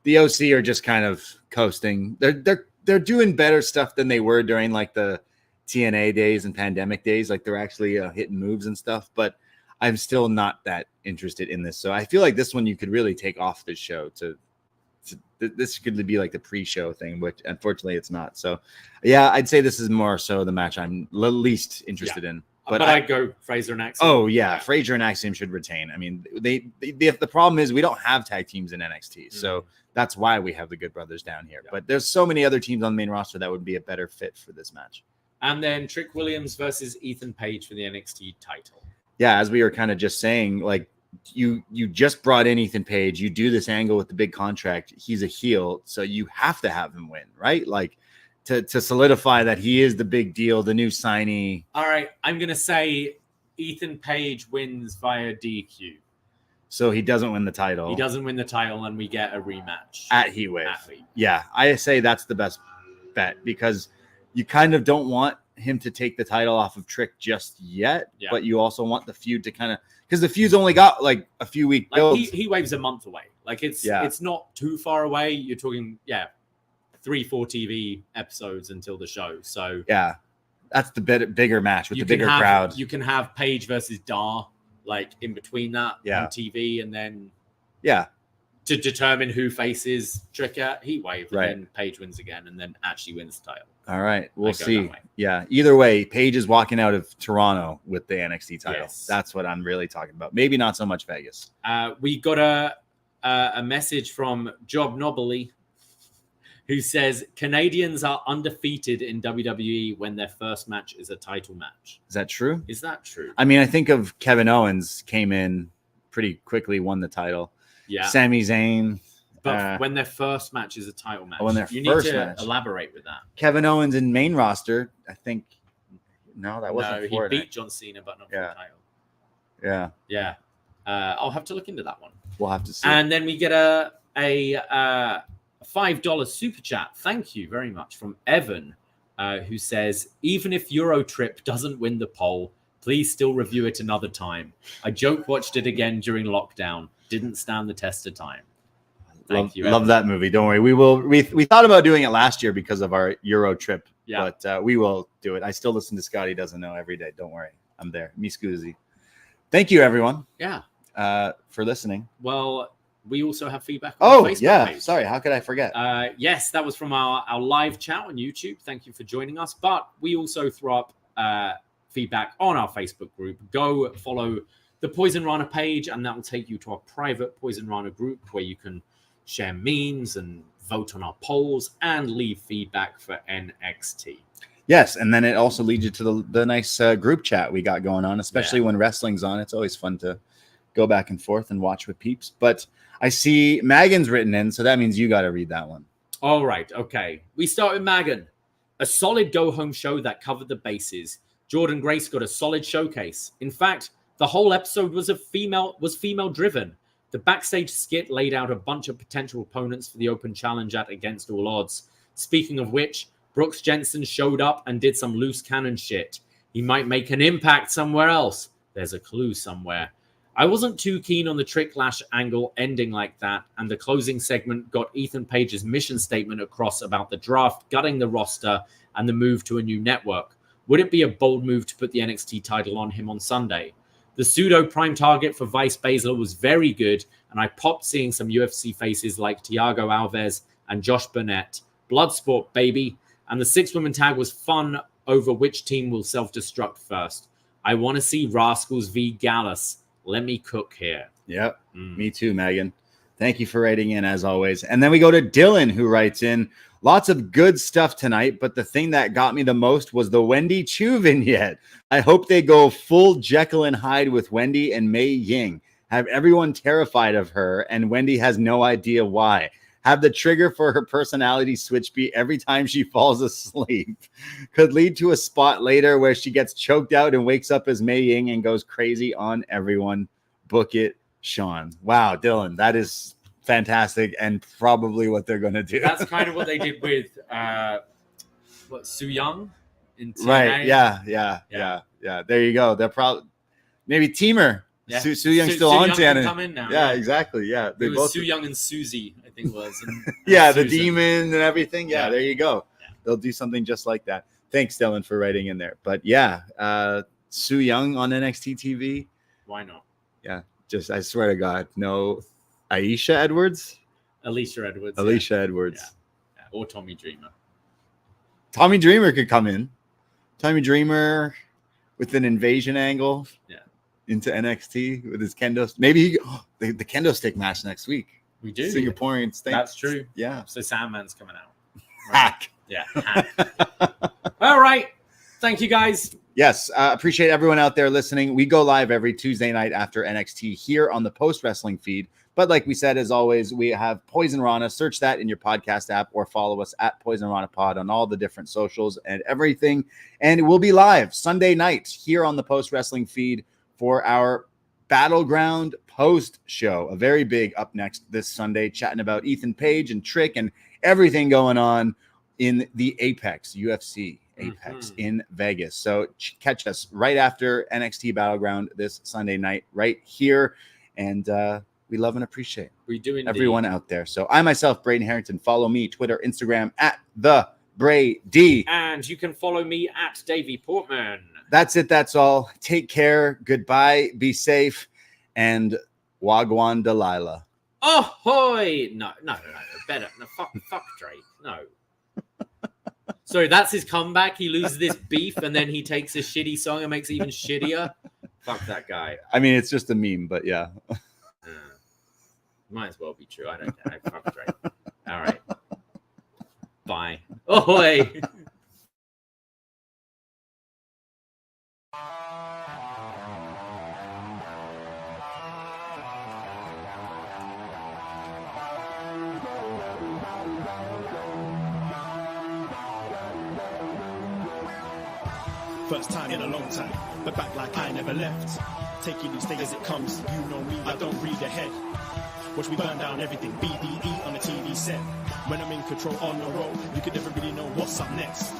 the OC are just kind of coasting. They're doing better stuff than they were during like the TNA days and pandemic days. Like they're actually hitting moves and stuff, but I'm still not that interested in this. So I feel like this one you could really take off this show this could be like the pre-show thing, which unfortunately it's not. So yeah, I'd say this is more so the match I'm least interested in. But I'd go Fraser and Axiom. Oh yeah, Fraser and Axiom should retain. I mean, the problem is we don't have tag teams in NXT, so that's why we have the Good Brothers down here. But there's so many other teams on the main roster that would be a better fit for this match. And then Trick Williams versus Ethan Page for the NXT title. Yeah, as we were kind of just saying, like you just brought in Ethan Page. You do this angle with the big contract. He's a heel, so you have to have him win, right? Like to solidify that he is the big deal, the new signee. All right, I'm gonna say Ethan Page wins via DQ. So he doesn't win the title. He doesn't win the title, and we get a rematch at Heatwave. Yeah, I say that's the best bet because you kind of don't want him to take the title off of Trick just yet, but you also want the feud to kind of, because the feud's only got like a few weeks. Like Heatwave's a month away. Like it's not too far away. You're talking 3-4 TV episodes until the show. So yeah, that's the bigger match with the bigger crowd. You can have Page versus Dar like in between that on TV, and then to determine who faces Trick at Heatwave, and then Page wins again, and then actually wins the title. All right, we'll see. Yeah, either way, Page is walking out of Toronto with the NXT title. Yes. That's what I'm really talking about. Maybe not so much Vegas. We got a message from Job Nobly, who says Canadians are undefeated in WWE when their first match is a title match. Is that true? Is that true? I mean, I think of Kevin Owens came in pretty quickly, won the title. Yeah. Sami Zayn. But when their first match is a title match, you need to elaborate with that. Kevin Owens in main roster, I think. No, that wasn't. No, he beat John Cena, but not for the title. Yeah. I'll have to look into that one. We'll have to see. And then we get a $5 super chat. Thank you very much from Evan, who says, even if Eurotrip doesn't win the poll, please still review it another time. I joke watched it again during lockdown. Didn't stand the test of time. Thank you. Love that movie. Don't worry. We thought about doing it last year because of our Euro trip. Yeah. But we will do it. I still listen to Scotty Doesn't Know every day. Don't worry. I'm there. Me scusi. Thank you, everyone. Yeah. For listening. Well, we also have feedback on the Facebook page. Sorry. How could I forget? Yes, that was from our live chat on YouTube. Thank you for joining us. But we also throw up feedback on our Facebook group. Go follow the Poison Rana page, and that will take you to our private Poison Rana group where you can share memes and vote on our polls and leave feedback for NXT. Yes, and then it also leads you to the nice group chat we got going on, especially when wrestling's on. It's always fun to go back and forth and watch with peeps. But I see Magan's written in, so that means you got to read that one. All right, okay. We start with Magan. A solid go-home show that covered the bases. Jordynne Grace got a solid showcase. In fact, the whole episode was female-driven. The backstage skit laid out a bunch of potential opponents for the open challenge at Against All Odds. Speaking of which, Brooks Jensen showed up and did some loose cannon shit. He might make an impact somewhere else. There's a clue somewhere. I wasn't too keen on the Trick Lash angle ending like that, and the closing segment got Ethan Page's mission statement across about the draft, gutting the roster, and the move to a new network. Would it be a bold move to put the NXT title on him on Sunday? The pseudo prime target for Vice Baszler was very good, and I popped seeing some UFC faces like Thiago Alves and Josh Burnett. Bloodsport, baby. And the 6-woman tag was fun over which team will self-destruct first. I want to see Rascals v. Gallus. Let me cook here. Yep. Me too, Megan. Thank you for writing in, as always. And then we go to Dylan, who writes in, lots of good stuff tonight, but the thing that got me the most was the Wendy Choo vignette. I hope they go full Jekyll and Hyde with Wendy and Mei Ying. Have everyone terrified of her, and Wendy has no idea why. Have the trigger for her personality switch be every time she falls asleep. Could lead to a spot later where she gets choked out and wakes up as Mei Ying and goes crazy on everyone. Book it, Sean. Wow, Dylan, that is fantastic and probably what they're going to do. That's kind of what they did with Su Yung in TNA. Right, yeah. There you go. They're probably maybe Teamer. Yeah. Su Young's still on TNA. Come in now. Yeah, exactly. Yeah, they both Su Yung and Susie, I think was. And yeah, Susan. The Demon and everything. Yeah, there you go. Yeah. They'll do something just like that. Thanks, Dylan, for writing in there. But yeah, Su Yung on NXT TV. Why not? Yeah, just I swear to God, no. Alicia Edwards. Yeah. Or Tommy Dreamer. Tommy Dreamer could come in. Tommy Dreamer with an invasion angle. Yeah. Into NXT with his kendo. Maybe the kendo stick match next week. We do. Singaporean stick. That's true. Yeah. So Sandman's coming out. Right? Hack. Yeah. Hack. All right. Thank you, guys. Yes. Appreciate everyone out there listening. We go live every Tuesday night after NXT here on the Post Wrestling feed. But like we said, as always, we have Poison Rana. Search that in your podcast app or follow us at Poison Rana Pod on all the different socials and everything. And we'll be live Sunday night here on the Post Wrestling feed for our Battleground post show, a very big up next this Sunday, chatting about Ethan Page and Trick and everything going on in the Apex, UFC Apex in Vegas. So catch us right after NXT Battleground this Sunday night right here. And we love and appreciate we do indeed. Everyone out there. So I myself, Braden Herrington, follow me, Twitter, Instagram at the Brady. And you can follow me at Davie Portman. That's it. That's all. Take care. Goodbye. Be safe. And Wagwan Delilah. Ahoy! No. Better. No, fuck Drake. No. Sorry, that's his comeback. He loses this beef and then he takes a shitty song and makes it even shittier. Fuck that guy. I mean, it's just a meme, but yeah. Might as well be true. I don't care. Fuck Drake. All right. Bye. Ahoy! First time in a long time, but back like I never left. Taking each day as it comes, you know me, I don't read ahead. Watch me burn down everything, BDE on the TV set. When I'm in control on the road, you can never really know what's up next.